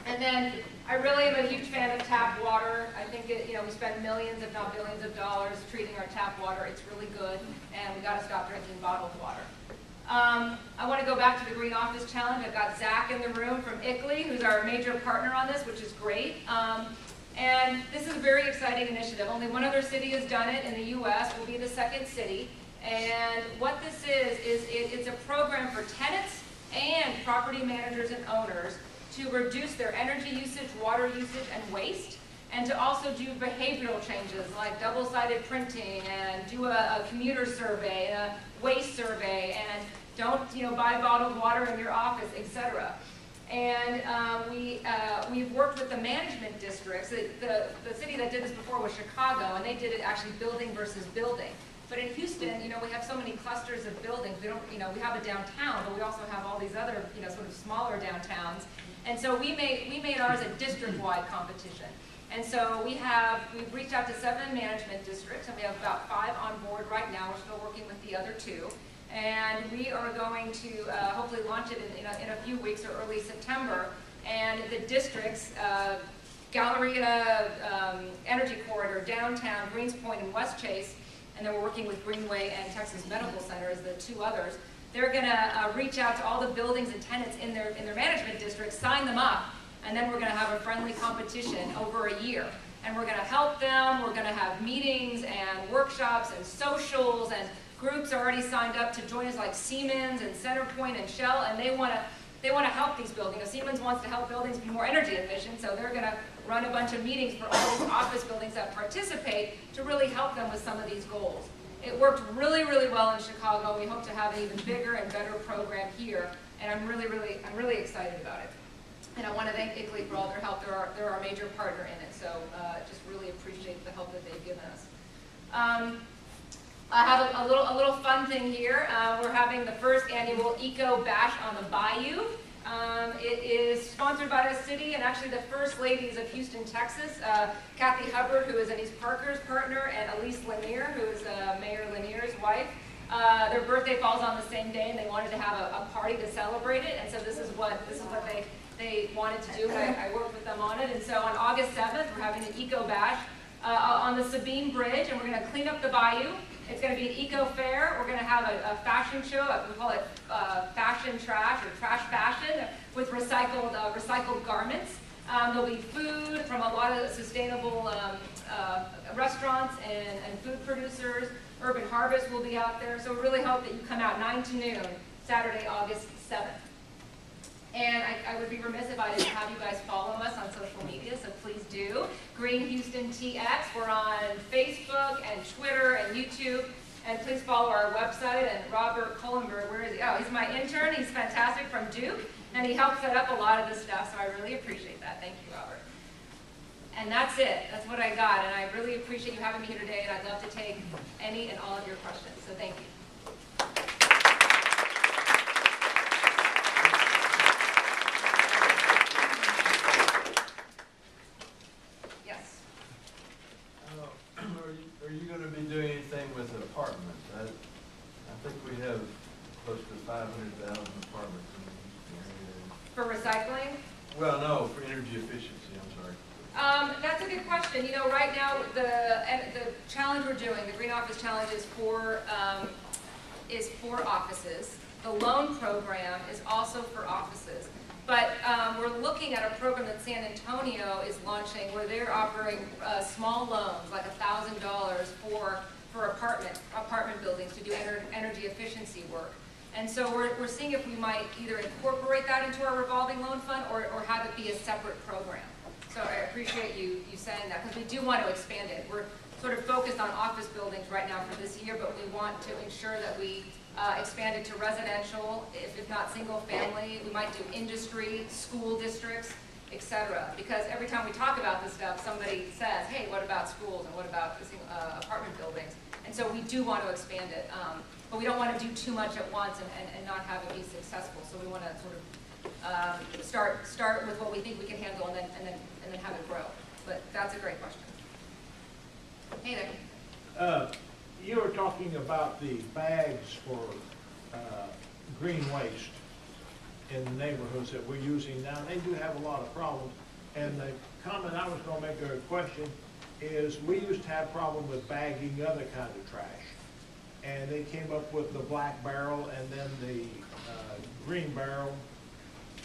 And then I really am a huge fan of tap water. I think we spend millions, if not billions of dollars treating our tap water. It's really good, and we got to stop drinking bottled water. I want to go back to the Green Office Challenge. I've got Zach in the room from ICLEI, who's our major partner on this, which is great. And this is a very exciting initiative. Only one other city has done it in the U.S. We'll be the second city. And what this is it's a program for tenants and property managers and owners to reduce their energy usage, water usage, and waste, and to also do behavioral changes like double-sided printing and do a commuter survey, a waste survey, and don't buy bottled water in your office, etc. And we've worked with the management districts. The city that did this before was Chicago, and they did it actually building versus building. But in Houston, we have so many clusters of buildings. We have a downtown, but we also have all these other, sort of smaller downtowns. And so we made ours a district-wide competition. And so we've reached out to 7 management districts, and we have about 5 on board right now. We're still working with the other 2. And we are going to hopefully launch it in a few weeks or early September. And the districts, Galleria Energy Corridor, Downtown, Greens Point, and West Chase, and then we're working with Greenway and Texas Medical Center as the 2 others. They're going to reach out to all the buildings and tenants in their management districts, sign them up, and then we're going to have a friendly competition over a year. And we're going to help them. We're going to have meetings and workshops and socials, and groups are already signed up to join us like Siemens and CenterPoint and Shell, and they want to they want to help these buildings. Siemens wants to help buildings be more energy efficient, so they're going to run a bunch of meetings for all these office buildings that participate to really help them with some of these goals. It worked really, really well in Chicago. We hope to have an even bigger and better program here, and I'm really excited about it. And I want to thank ICLEI for all their help. They're our major partner in it, so just really appreciate the help that they've given us. I have a little fun thing here. We're having the first annual Eco Bash on the Bayou. It is sponsored by the city and actually the First Ladies of Houston, Texas, Kathy Hubbard, who is Anise Parker's partner, and Elise Lanier, who is Mayor Lanier's wife. Their birthday falls on the same day, and they wanted to have a party to celebrate it, and so this is what they wanted to do. I worked with them on it, and so on August 7th, we're having an Eco Bash on the Sabine Bridge, and we're going to clean up the bayou. It's going to be an eco fair. We're going to have a fashion show. We call it fashion trash or trash fashion with recycled garments. There'll be food from a lot of sustainable restaurants and food producers. Urban Harvest will be out there. So we really hope that you come out 9 to noon, Saturday, August 7th. And I would be remiss if I didn't have you guys follow us on social media, so please do. Green Houston TX, we're on Facebook and Twitter and YouTube. And please follow our website. And Robert Kohlenberg, where is he? Oh, he's my intern. He's fantastic from Duke. And he helped set up a lot of this stuff, so I really appreciate that. Thank you, Robert. And that's it. That's what I got. And I really appreciate you having me here today, and I'd love to take any and all of your questions. So thank you. Are you going to be doing anything with apartments? I think we have close to 500,000 apartments in the area. For recycling? Well, no, for energy efficiency, I'm sorry. That's a good question. You know, right now the challenge we're doing, the Green Office Challenge, is for offices. The loan program is also for offices. But we're looking at a program that San Antonio is launching where they're offering small loans, like $1,000 for apartment buildings to do energy efficiency work. And so we're seeing if we might either incorporate that into our revolving loan fund or have it be a separate program. So I appreciate you saying that, because we do want to expand it. We're sort of focused on office buildings right now for this year, but we want to ensure that we expand it to residential, if not single family. We might do industry, school districts, etc. Because every time we talk about this stuff, somebody says, hey, what about schools and what about apartment buildings? And so we do want to expand it, but we don't want to do too much at once and not have it be successful. So we want to sort of start with what we think we can handle and then have it grow. But that's a great question. Hey there. You were talking about the bags for green waste in the neighborhoods that we're using now. They do have a lot of problems. And the comment I was going to make, or a question, is we used to have a problem with bagging other kinds of trash. And they came up with the black barrel and then the green barrel.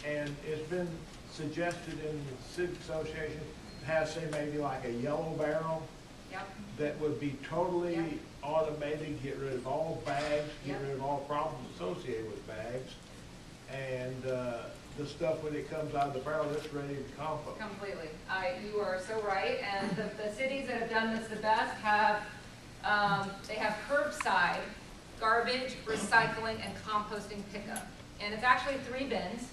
And it's been suggested in the city association to have, say, maybe like a yellow barrel. Yep. That would be totally automated, get rid of all bags, get rid of all problems associated with bags, and the stuff when it comes out of the barrel, it's ready to compost. Completely. You are so right. And the cities that have done this the best have, they have curbside garbage, recycling, and composting pickup. And it's actually 3 bins.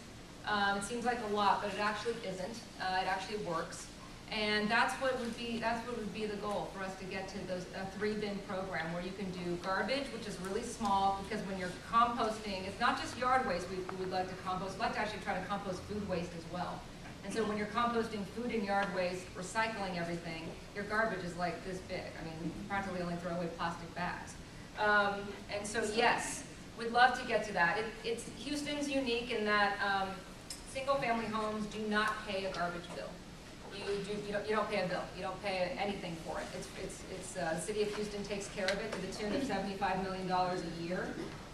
It seems like a lot, but it actually isn't. It actually works. And that's what would be the goal for us to get to those 3-bin program where you can do garbage, which is really small, because when you're composting, it's not just yard waste we would like to compost. We'd like to actually try to compost food waste as well. And so when you're composting food and yard waste, recycling everything, your garbage is like this big. I mean, you practically only throw away plastic bags. And so yes, we'd love to get to that. Houston's unique in that single-family homes do not pay a garbage bill. You don't pay a bill. You don't pay anything for it. The city of Houston takes care of it to the tune of $75 million a year.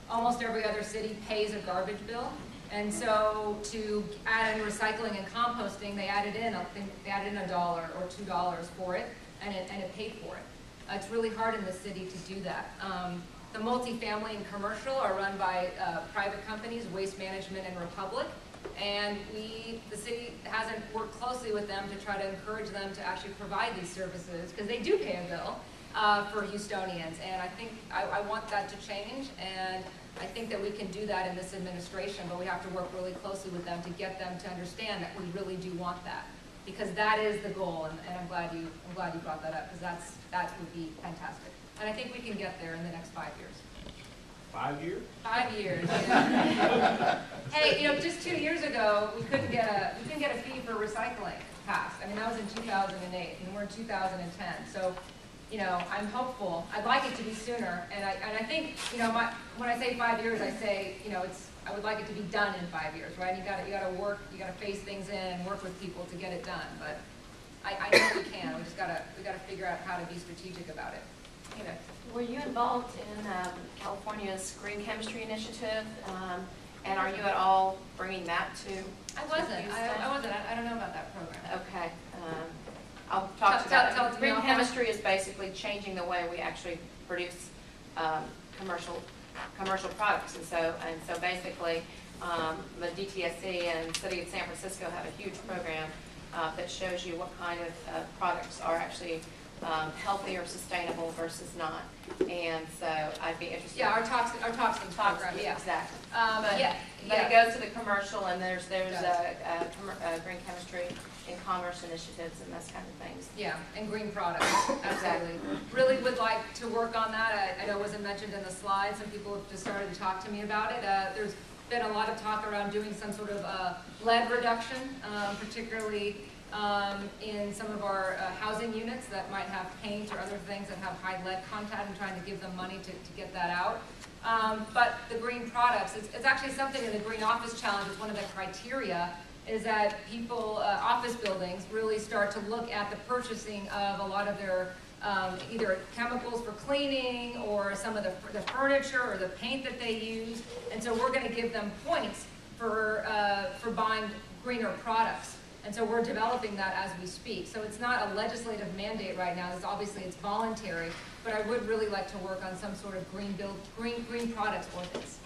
Almost every other city pays a garbage bill. And so to add in recycling and composting, they added in, I think they added in $1 or $2 for it, and it paid for it. It's really hard in the city to do that. The multifamily and commercial are run by private companies, Waste Management and Republic, And the city hasn't worked closely with them to try to encourage them to actually provide these services, because they do pay a bill for Houstonians. And I think I want that to change, and I think that we can do that in this administration, but we have to work really closely with them to get them to understand that we really do want that, because that is the goal. And I'm glad you brought that up, because that would be fantastic. And I think we can get there in the next 5 years. 5 years? 5 years. Yeah. Hey, just 2 years ago, we couldn't get a fee for recycling passed. I mean, that was in 2008, and we're in 2010. So, I'm hopeful. I'd like it to be sooner, and I think, when I say 5 years, I say, I would like it to be done in 5 years, right? You gotta work, you gotta phase things in and work with people to get it done. But I know we can. We gotta figure out how to be strategic about it. Were you involved in California's Green Chemistry Initiative? And are you at all bringing that to I wasn't. Houston? I wasn't. I don't know about that program. Okay. I'll talk about tell it. Green chemistry is basically changing the way we actually produce commercial products. And so basically, the DTSC and City of San Francisco have a huge program that shows you what kind of products are actually healthy or sustainable versus not. And so I'd be interested. Yeah, our toxins program. Yeah, exactly. But it goes to the commercial, and there's green chemistry and commerce initiatives and those kind of things. Yeah, and green products. Absolutely. Really would like to work on that. I know it wasn't mentioned in the slides. Some people have just started to talk to me about it. There's been a lot of talk around doing some sort of lead reduction, particularly in some of our housing units that might have paint or other things that have high lead content, and trying to give them money to get that out. But the green products, it's actually something in the Green Office Challenge. Is one of the criteria is that people, office buildings, really start to look at the purchasing of a lot of their either chemicals for cleaning or some of the furniture or the paint that they use. And so we're going to give them points for buying greener products. And so we're developing that as we speak. So it's not a legislative mandate right now. It's voluntary, but I would really like to work on some sort of green products ordinance.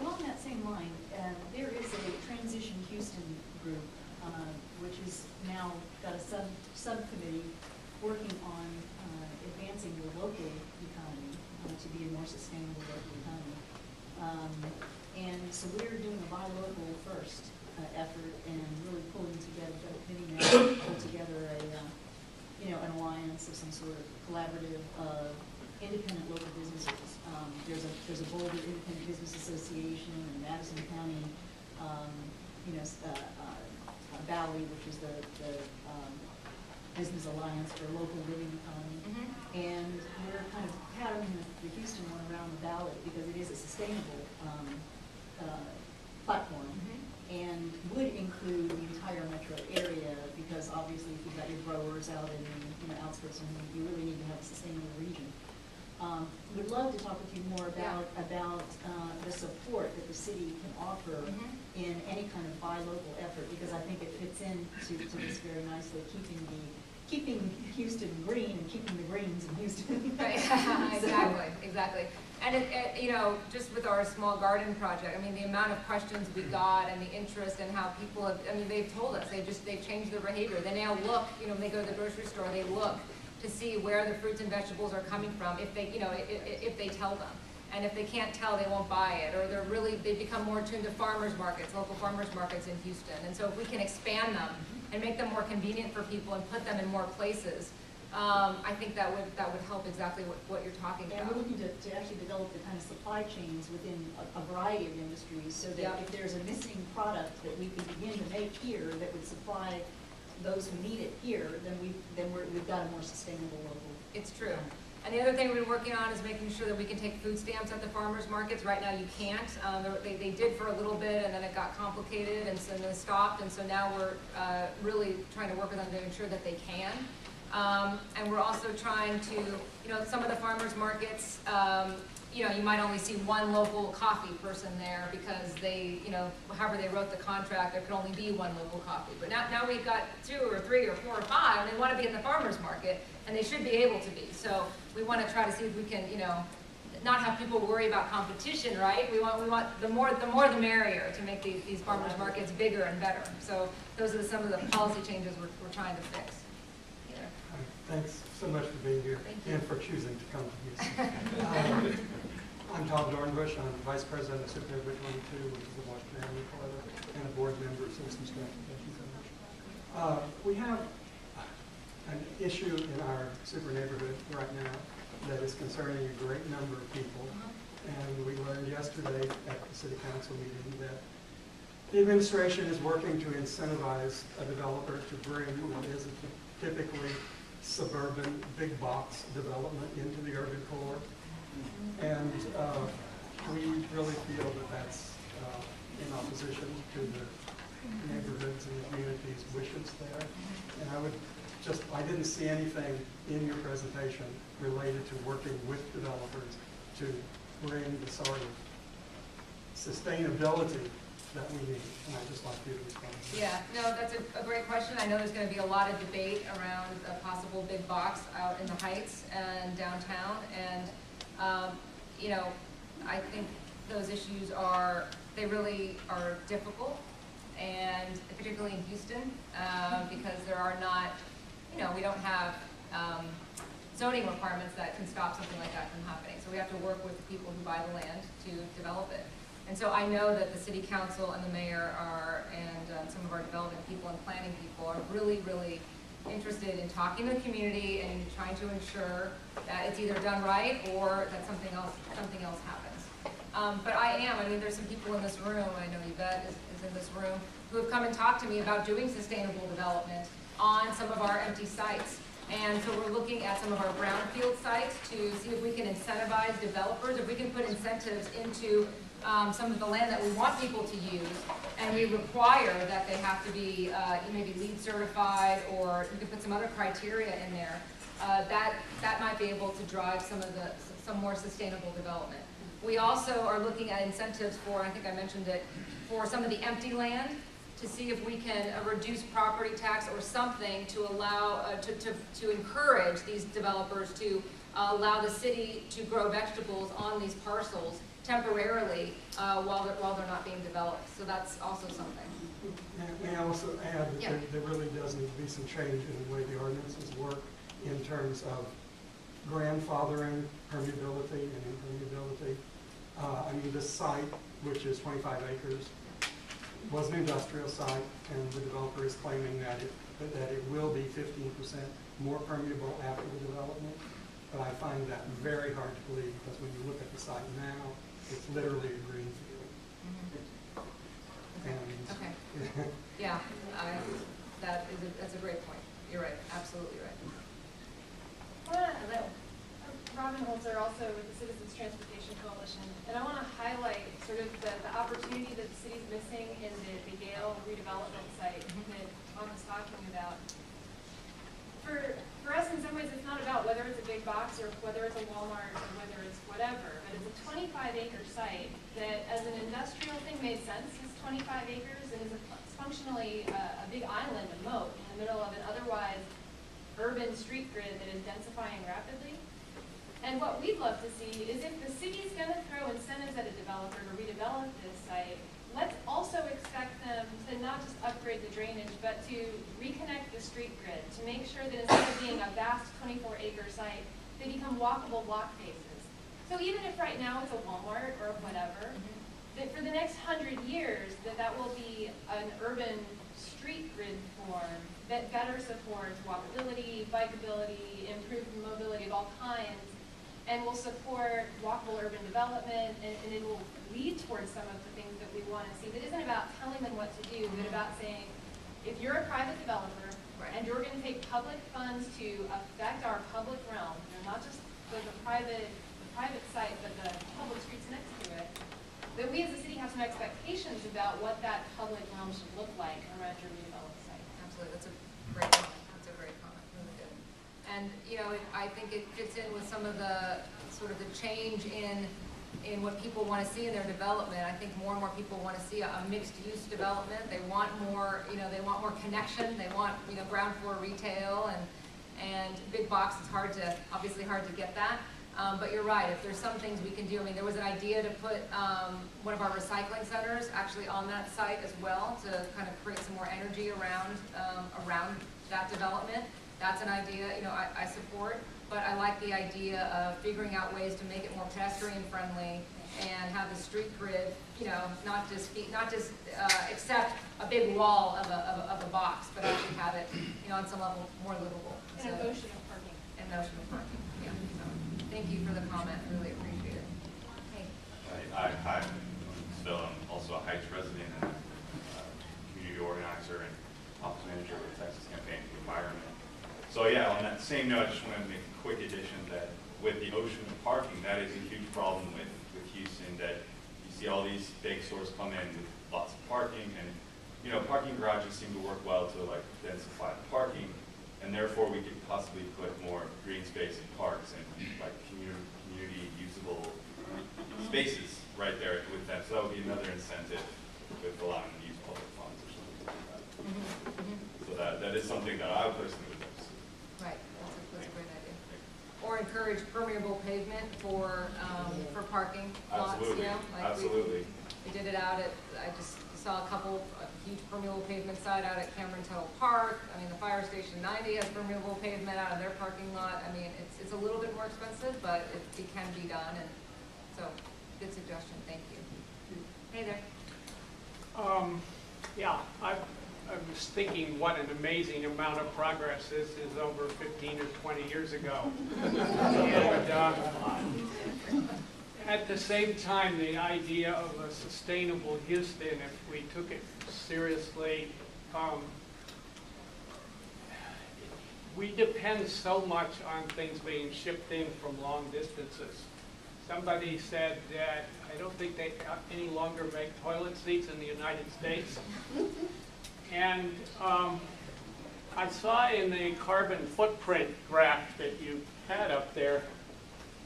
Along that same line, there is a Transition Houston group, which has now got a subcommittee working on advancing the local economy to be a more sustainable local economy. And so we're doing a buy local first effort, and really pulling together, pull together an alliance of some sort of collaborative independent local businesses. There's a Boulder Independent Business Association and Madison County, Valley, which is the Business Alliance for Local Living Economy. Mm-hmm. And we're kind of patterning the Houston one around the ballot, because it is a sustainable platform, and would include the entire metro area, because obviously if you've got your growers out in outskirts, and you really need to have a sustainable region. Would love to talk with you more about the support that the city can offer in any kind of buy local effort, because I think it fits into this very nicely, keeping Houston green and keeping the greens in Houston. Right. Exactly. And just with our small garden project, I mean, the amount of questions we got and the interest and how people have, they've told us, they've changed their behavior. They now look, when they go to the grocery store, they look to see where the fruits and vegetables are coming from, if they, if they tell them. And if they can't tell, they won't buy it. Or they become more attuned to farmers markets, local farmers markets in Houston. And so if we can expand them and make them more convenient for people and put them in more places, I think that would help exactly what you're talking about. And we're looking to actually develop the kind of supply chains within a variety of industries, so that if there's a missing product that we can begin to make here that would supply those who need it here, then we've got a more sustainable local. It's true. And the other thing we're working on is making sure that we can take food stamps at the farmers markets. Right now you can't. They did for a little bit, and then it got complicated, and so they stopped. And so now we're really trying to work with them to ensure that they can. And we're also trying to, some of the farmers markets, you might only see one local coffee person there because they, however they wrote the contract, there could only be one local coffee. But now we've got 2 or 3 or 4 or 5, and they want to be at the farmers market, and they should be able to be. So we want to try to see if we can, not have people worry about competition, right? We want the more the merrier to make these farmers markets bigger and better. So those are some of the policy changes we're trying to fix. Yeah. Thanks so much for being here and for choosing to come to Houston. I'm Tom Dornbush. I'm Vice President of Super Neighborhood 22, which is the Washington Avenue Corridor, and a board member of Citizens Transportation Coalition. We have an issue in our super neighborhood right now that is concerning a great number of people. And we learned yesterday at the City Council meeting that the administration is working to incentivize a developer to bring what is a typically suburban big box development into the urban core. And we really feel that that's in opposition to the neighborhoods and the community's wishes there. And I didn't see anything in your presentation related to working with developers to bring the sort of sustainability that we need. And I'd just like you to respond. Yeah, no, that's a great question. I know there's going to be a lot of debate around a possible big box out in the Heights and downtown. And you know, I think those issues they really are difficult, and particularly in Houston, because there are not, we don't have zoning requirements that can stop something like that from happening. So we have to work with the people who buy the land to develop it. And so I know that the City Council and the mayor and some of our development people and planning people are really, really interested in talking to the community and trying to ensure that it's either done right or that something else happens. But there's some people in this room, I know Yvette is in this room, who have come and talked to me about doing sustainable development on some of our empty sites. And so we're looking at some of our brownfield sites to see if we can incentivize developers, if we can put incentives into some of the land that we want people to use, and we require that they have to be maybe LEED certified, or you can put some other criteria in there. That might be able to drive some more sustainable development. We also are looking at incentives for, I think I mentioned it, for some of the empty land, to see if we can reduce property tax or something to allow, to encourage these developers to allow the city to grow vegetables on these parcels temporarily while they're not being developed. So that's also something. May I also add that Yeah. there really does need to be some change in the way the ordinances work in terms of grandfathering, permeability, and impermeability. This site, which is 25 acres, was an industrial site, and the developer is claiming that it will be 15% more permeable after the development. But I find that very hard to believe, because when you look at the site now, it's literally a green field. And Okay. Yeah, that's a great point. You're right, absolutely right. Hello. I'm Robin Holzer, also with the Citizens Transportation Coalition, and I want to highlight sort of the opportunity that the city's missing in the Gale redevelopment site that Tom was talking about. For us, in some ways, it's not about whether it's a big box or whether it's a Walmart or whether it's whatever, but it's a 25-acre site that, as an industrial thing, made sense. It's 25 acres and is functionally a big island, a moat, in the middle of an otherwise urban street grid that is densifying rapidly. And what we'd love to see is, if the city's going to throw incentives at a developer to redevelop this site, let's also expect them to not just upgrade the drainage, but to reconnect the street grid, to make sure that instead of being a vast 24-acre site, they become walkable block faces. So even if right now it's a Walmart or whatever, that for the next 100 years, that will be an urban street grid form that better supports walkability, bikeability, improved mobility of all kinds, and will support walkable urban development, and it will lead towards some of the things that we want to see. That isn't about telling them what to do, but about saying, if you're a private developer, and you're going to take public funds to affect our public realm, not just the private site, but the public streets next to it, that we as a city have some expectations about what that public realm should look like around your redeveloped site. Absolutely, that's a great comment. That's a great comment, really good. And I think it fits in with some of the sort of the change in what people want to see in their development. I think more and more people want to see a mixed-use development. They want more, they want more connection. They want, ground floor retail and big box. It's obviously hard to get that. But you're right, if there's some things we can do, I mean, there was an idea to put one of our recycling centers actually on that site as well to kind of create some more energy around that development. That's an idea, you know, I support, but I like the idea of figuring out ways to make it more pedestrian friendly and have the street grid, you know, not just accept a big wall of a box, but actually have it, you know, on some level more livable. And an ocean of parking. And an ocean of parking, yeah. So, thank you for the comment, really appreciate it. Hey. Hi, I'm Phil. I'm also a Heights resident and community organizer and ops manager with the Texas Campaign for the Environment. So yeah, on that same note, I just wanted to make a quick addition that with the ocean of parking, that is a huge problem with Houston, that you see all these big stores come in with lots of parking, and you know, parking garages seem to work well to like densify the parking, and therefore we could possibly put more green space in parks and like community usable spaces right there with them. So that would be another incentive with allowing them to use public funds or something like that. So that is something that I personally would like to see. Right, that's a great idea. Or encourage permeable pavement for parking lots, you know? Like Absolutely. We did it out at, I just saw a huge permeable pavement site out at Cameron Tuttle Park. I mean, the Fire Station 90 has permeable pavement out of their parking lot. I mean, it's a little bit more expensive, but it can be done, and so, good suggestion, thank you. Hey there. Yeah, I was thinking what an amazing amount of progress this is over 15 or 20 years ago. And at the same time, the idea of a sustainable Houston, if we took it seriously, we depend so much on things being shipped in from long distances. Somebody said that I don't think they any longer make toilet seats in the United States. And I saw in the carbon footprint graph that you had up there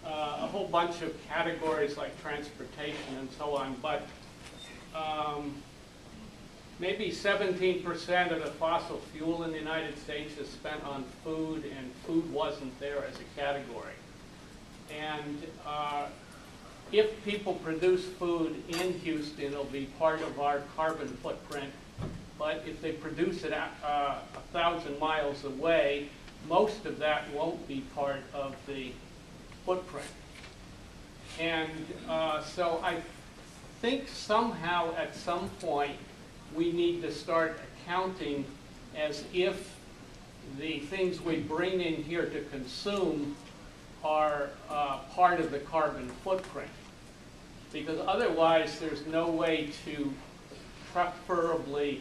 a whole bunch of categories like transportation and so on, but maybe 17% of the fossil fuel in the United States is spent on food, and food wasn't there as a category. And if people produce food in Houston, it'll be part of our carbon footprint. But if they produce it 1,000 miles away, most of that won't be part of the footprint. And so I think somehow at some point we need to start accounting as if the things we bring in here to consume are part of the carbon footprint. Because otherwise there's no way to preferably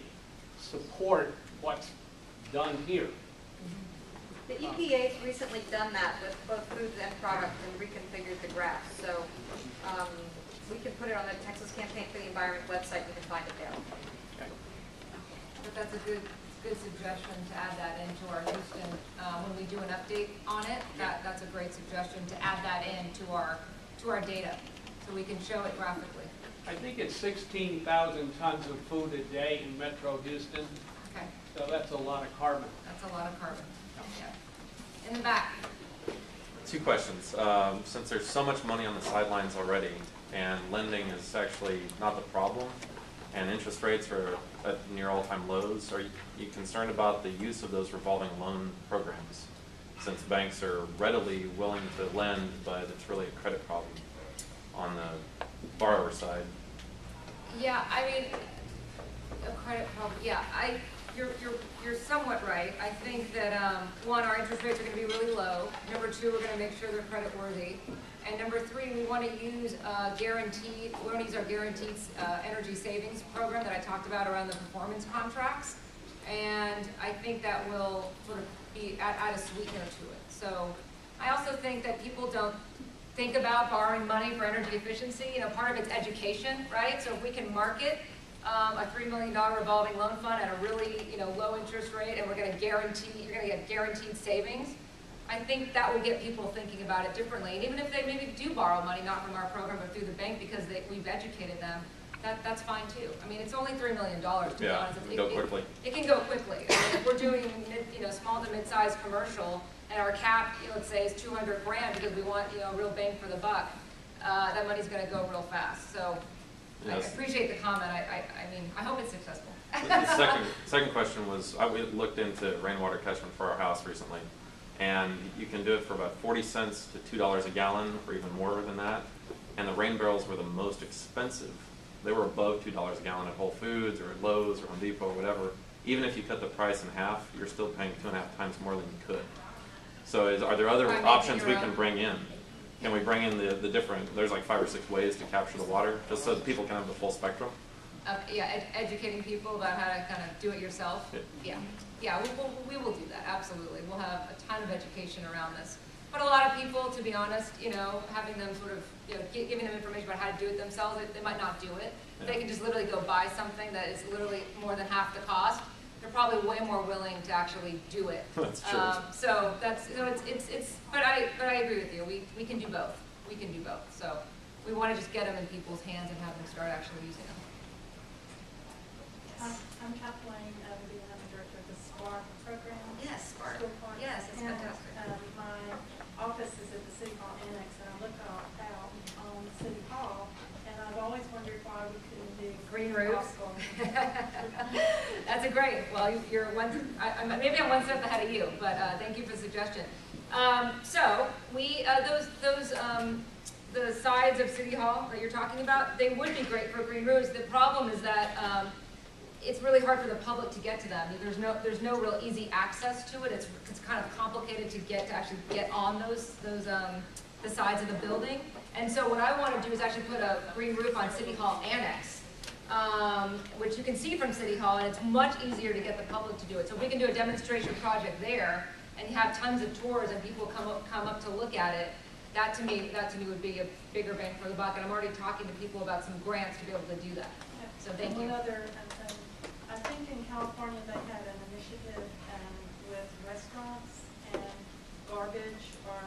support what's done here. The EPA's recently done that with both foods and products and reconfigured the graph. So we can put it on the Texas Campaign for the Environment website. You can find it there. But that's a good suggestion to add that into our Houston, when we do an update on it, that's a great suggestion to add that into our data so we can show it graphically. I think it's 16,000 tons of food a day in Metro Houston. Okay. So that's a lot of carbon. That's a lot of carbon. Yeah. In the back. Two questions. Since there's so much money on the sidelines already, and lending is actually not the problem, and interest rates are at near all-time lows, are you concerned about the use of those revolving loan programs? Since banks are readily willing to lend, but it's really a credit problem on the borrower side. Yeah, I mean, a credit problem. Yeah, you're somewhat right. I think that one, our interest rates are going to be really low. Number two, we're going to make sure they're credit worthy. And number three, we want to use guaranteed. We want to use our guaranteed energy savings program that I talked about around the performance contracts. And I think that will sort of be add a sweetener to it. So I also think that people don't think about borrowing money for energy efficiency. You know, part of it's education, right? So if we can market a $3 million revolving loan fund at a really, low interest rate, and we're going to guarantee, you're going to get guaranteed savings, I think that will get people thinking about it differently. And even if they maybe do borrow money, not from our program, but through the bank because we've educated them, that's fine too. I mean, it's only $3 million, to be honest. Go quickly. It can go quickly. I mean, if we're doing small to mid-sized commercial, and our cap, let's say, is 200 grand because we want, real bang for the buck, that money's gonna go real fast. So I Yes. appreciate the comment. I mean, I hope it's successful. The second question was, we looked into rainwater catchment for our house recently, and you can do it for about 40 cents to $2 a gallon, or even more than that. And the rain barrels were the most expensive. They were above $2 a gallon at Whole Foods or at Lowe's or Home Depot or whatever. Even if you cut the price in half, you're still paying 2.5 times more than you could. So are there other options we can bring in? Can we bring in the different, there's like 5 or 6 ways to capture the water, just so that people can have the full spectrum? Educating people about how to kind of do it yourself. Yeah, we will do that, absolutely. We'll have a ton of education around this. But a lot of people, to be honest, having them sort of, giving them information about how to do it themselves, they might not do it. Yeah. They can just literally go buy something that is literally more than half the cost. They're probably way more willing to actually do it. That's true. So that's, but I agree with you. We can do both. We can do both. So we want to just get them in people's hands and have them start actually using them. I'm Kathleen, the director of the SPARK program. Yes, SPARK. Yes, it's and, fantastic. My office is at the City Hall Annex, and I look out on City Hall, and I've always wondered why we couldn't do green roofs. That's a great. Well, you're one. Maybe I'm one step ahead of you, but thank you for the suggestion. So we the sides of City Hall that you're talking about, they would be great for green roofs. The problem is that it's really hard for the public to get to them. There's no real easy access to it. It's kind of complicated to actually get on the sides of the building. And so what I want to do is actually put a green roof on City Hall Annex, which you can see from City Hall, and it's much easier to get the public to do it. So if we can do a demonstration project there and have tons of tours and people come up to look at it, that to me would be a bigger bang for the buck. And I'm already talking to people about some grants to be able to do that. So thank you. I think in California they had an initiative with restaurants and garbage or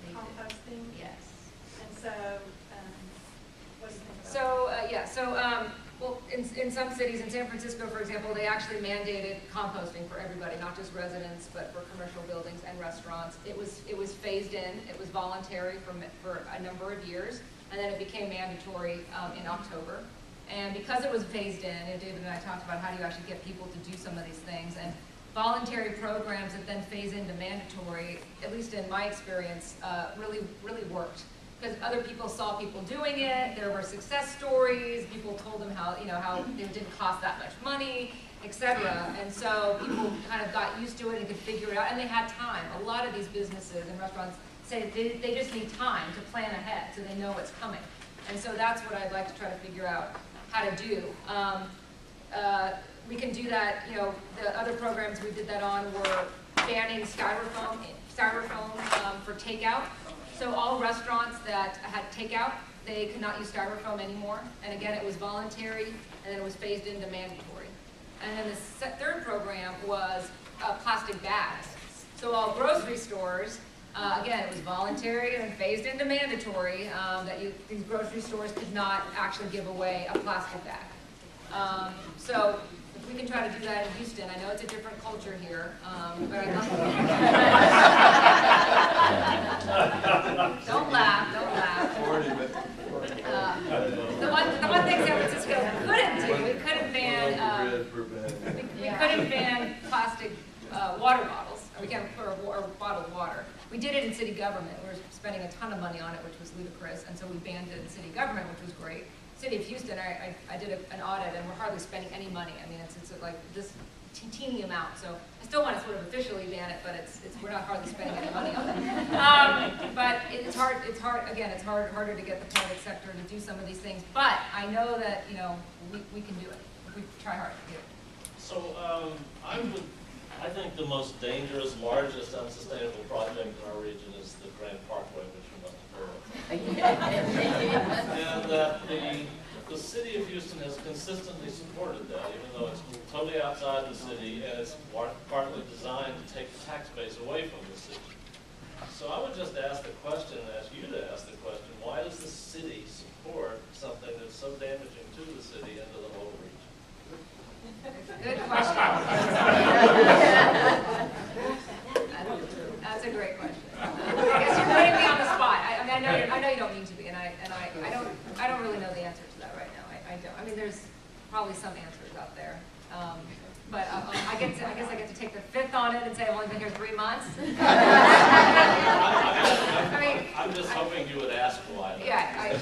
composting. Yes. And so, what do you think about that? Well, in some cities, in San Francisco, for example, they actually mandated composting for everybody, not just residents, but for commercial buildings and restaurants. It was phased in. It was voluntary for a number of years, and then it became mandatory in October. And because it was phased in, and David and I talked about how do you actually get people to do some of these things, and voluntary programs that then phase into mandatory, at least in my experience, really worked. Because other people saw people doing it, there were success stories, people told them how it didn't cost that much money, etc. And so people kind of got used to it and could figure it out, and they had time. A lot of these businesses and restaurants say they just need time to plan ahead so they know what's coming. And so that's what I'd like to try to figure out how to do. We can do that, the other programs we did that on were banning styrofoam for takeout. So all restaurants that had takeout, they could not use styrofoam anymore. And again, it was voluntary, and then it was phased into mandatory. And then the third program was plastic bags. So all grocery stores, again, it was voluntary and phased into mandatory, that these grocery stores could not actually give away a plastic bag. So if we can try to do that in Houston, I know it's a different culture here, but I'd love to. Don't laugh. The one thing San Francisco couldn't do, we couldn't ban plastic water bottles. We can't put or bottled water. We did it in city government. We were spending a ton of money on it, which was ludicrous, and so we banned it in city government, which was great. City of Houston, I did an audit, and we're hardly spending any money. I mean, it's like this teeny amount. So I still want to sort of officially ban it, but we're not hardly spending any money on it. But it's hard. Again, it's harder to get the private sector to do some of these things. But I know that we can do it. We try hard to do it. So I think the most dangerous, largest unsustainable project in our region is the Grand Parkway, which you must have heard of. And that the city of Houston has consistently supported that, even though it's totally outside the city and it's partly designed to take the tax base away from the city. So I would just ask the question, and ask you to ask the question, why does the city support something that's so damaging to the city and to the whole region? Good question. I don't. I mean, there's probably some answers out there. But I guess I get to take the fifth on it and say I've only been here 3 months. I mean, I'm just hoping you would ask why. Yeah,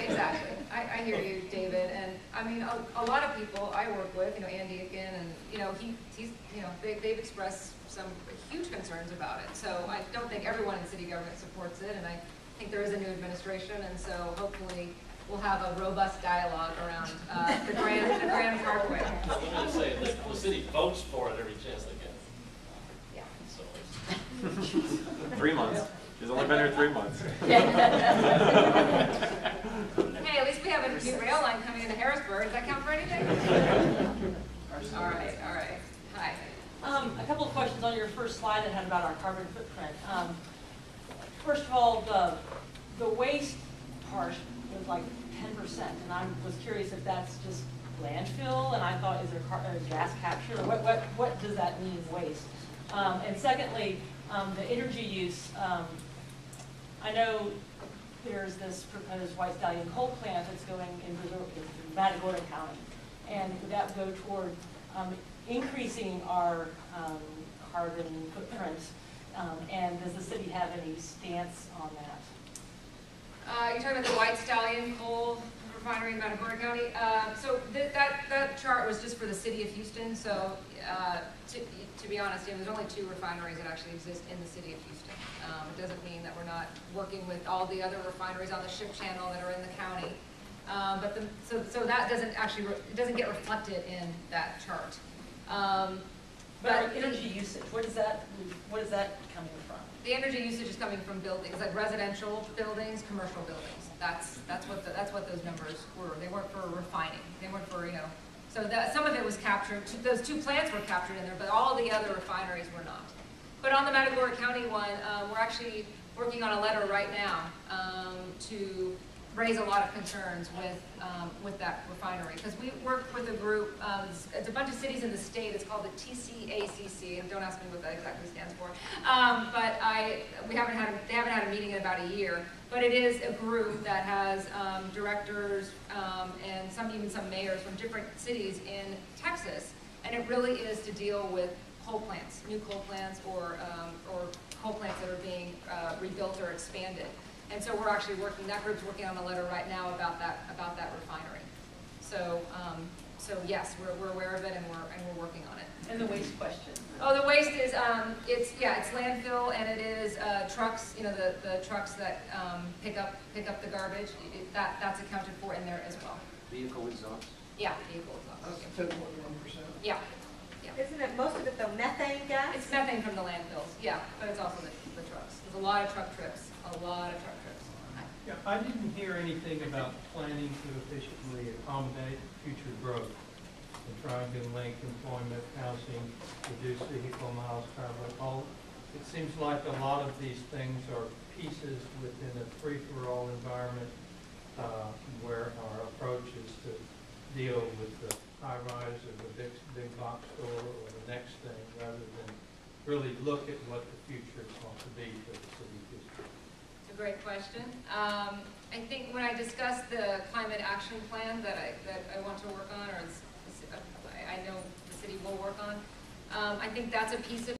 exactly. I hear you, David. And I mean, a lot of people I work with, you know, Andy again, and you know, he's, you know, they've expressed some huge concerns about it. So I don't think everyone in city government supports it, and I think there is a new administration, and so hopefully we'll have a robust dialogue around the Grand Parkway. Let me just say, the city votes for it every chance they get. Yeah. So 3 months. She's only been here 3 months. Hey, at least we have a new rail line coming into Harrisburg. Does that count for anything? All right. Hi. A couple of questions on your first slide that had about our carbon footprint. First of all, the waste part was like 10%, and I was curious if that's just landfill, and I thought, is there gas capture, or what does that mean, waste? And secondly, the energy use. I know there's this proposed White Stallion coal plant that's going in Matagorda County, and would that go toward increasing our carbon footprint, and does the city have any stance on that? You're talking about the White Stallion coal refinery in Matagorda County. So that chart was just for the city of Houston. So to be honest, there's only 2 refineries that actually exist in the city of Houston. It doesn't mean that we're not working with all the other refineries on the ship channel that are in the county. So that doesn't actually it doesn't get reflected in that chart. But energy usage, what is that coming from? The energy usage is coming from buildings, like residential buildings, commercial buildings. That's what those numbers were. They weren't for refining. They weren't for, you know. So that some of it was captured. Those 2 plants were captured in there, but all the other refineries were not. But on the Matagorda County one, we're actually working on a letter right now to raise a lot of concerns with that refinery, because we work with a group. It's a bunch of cities in the state. It's called the TCACC, and don't ask me what that exactly stands for. But they haven't had a meeting in about a year. But it is a group that has directors and even some mayors from different cities in Texas, and it really is to deal with coal plants, new coal plants, or coal plants that are being rebuilt or expanded. And so we're actually that group's working on a letter right now about that refinery. So yes, we're aware of it, and we're working on it. And the waste question. Oh, the waste is it's landfill, and it is trucks. You know, the trucks that pick up the garbage. That's accounted for in there as well. Vehicle exhaust? Yeah, vehicle exhaust. That's 10.1%. Yeah. Isn't it most of it though methane gas? It's methane from the landfills, yeah, but it's also the trucks. There's a lot of truck trips, Yeah, I didn't hear anything about planning to efficiently accommodate future growth and trying to link employment, housing, reduce vehicle miles traveled. It seems like a lot of these things are pieces within a free-for-all environment where our approach is to deal with the high-rise or the big box store or the next thing, rather than really look at what the future is going to be for the city district. It's a great question. I think when I discussed the climate action plan that I want to work on, or I know the city will work on, I think that's a piece of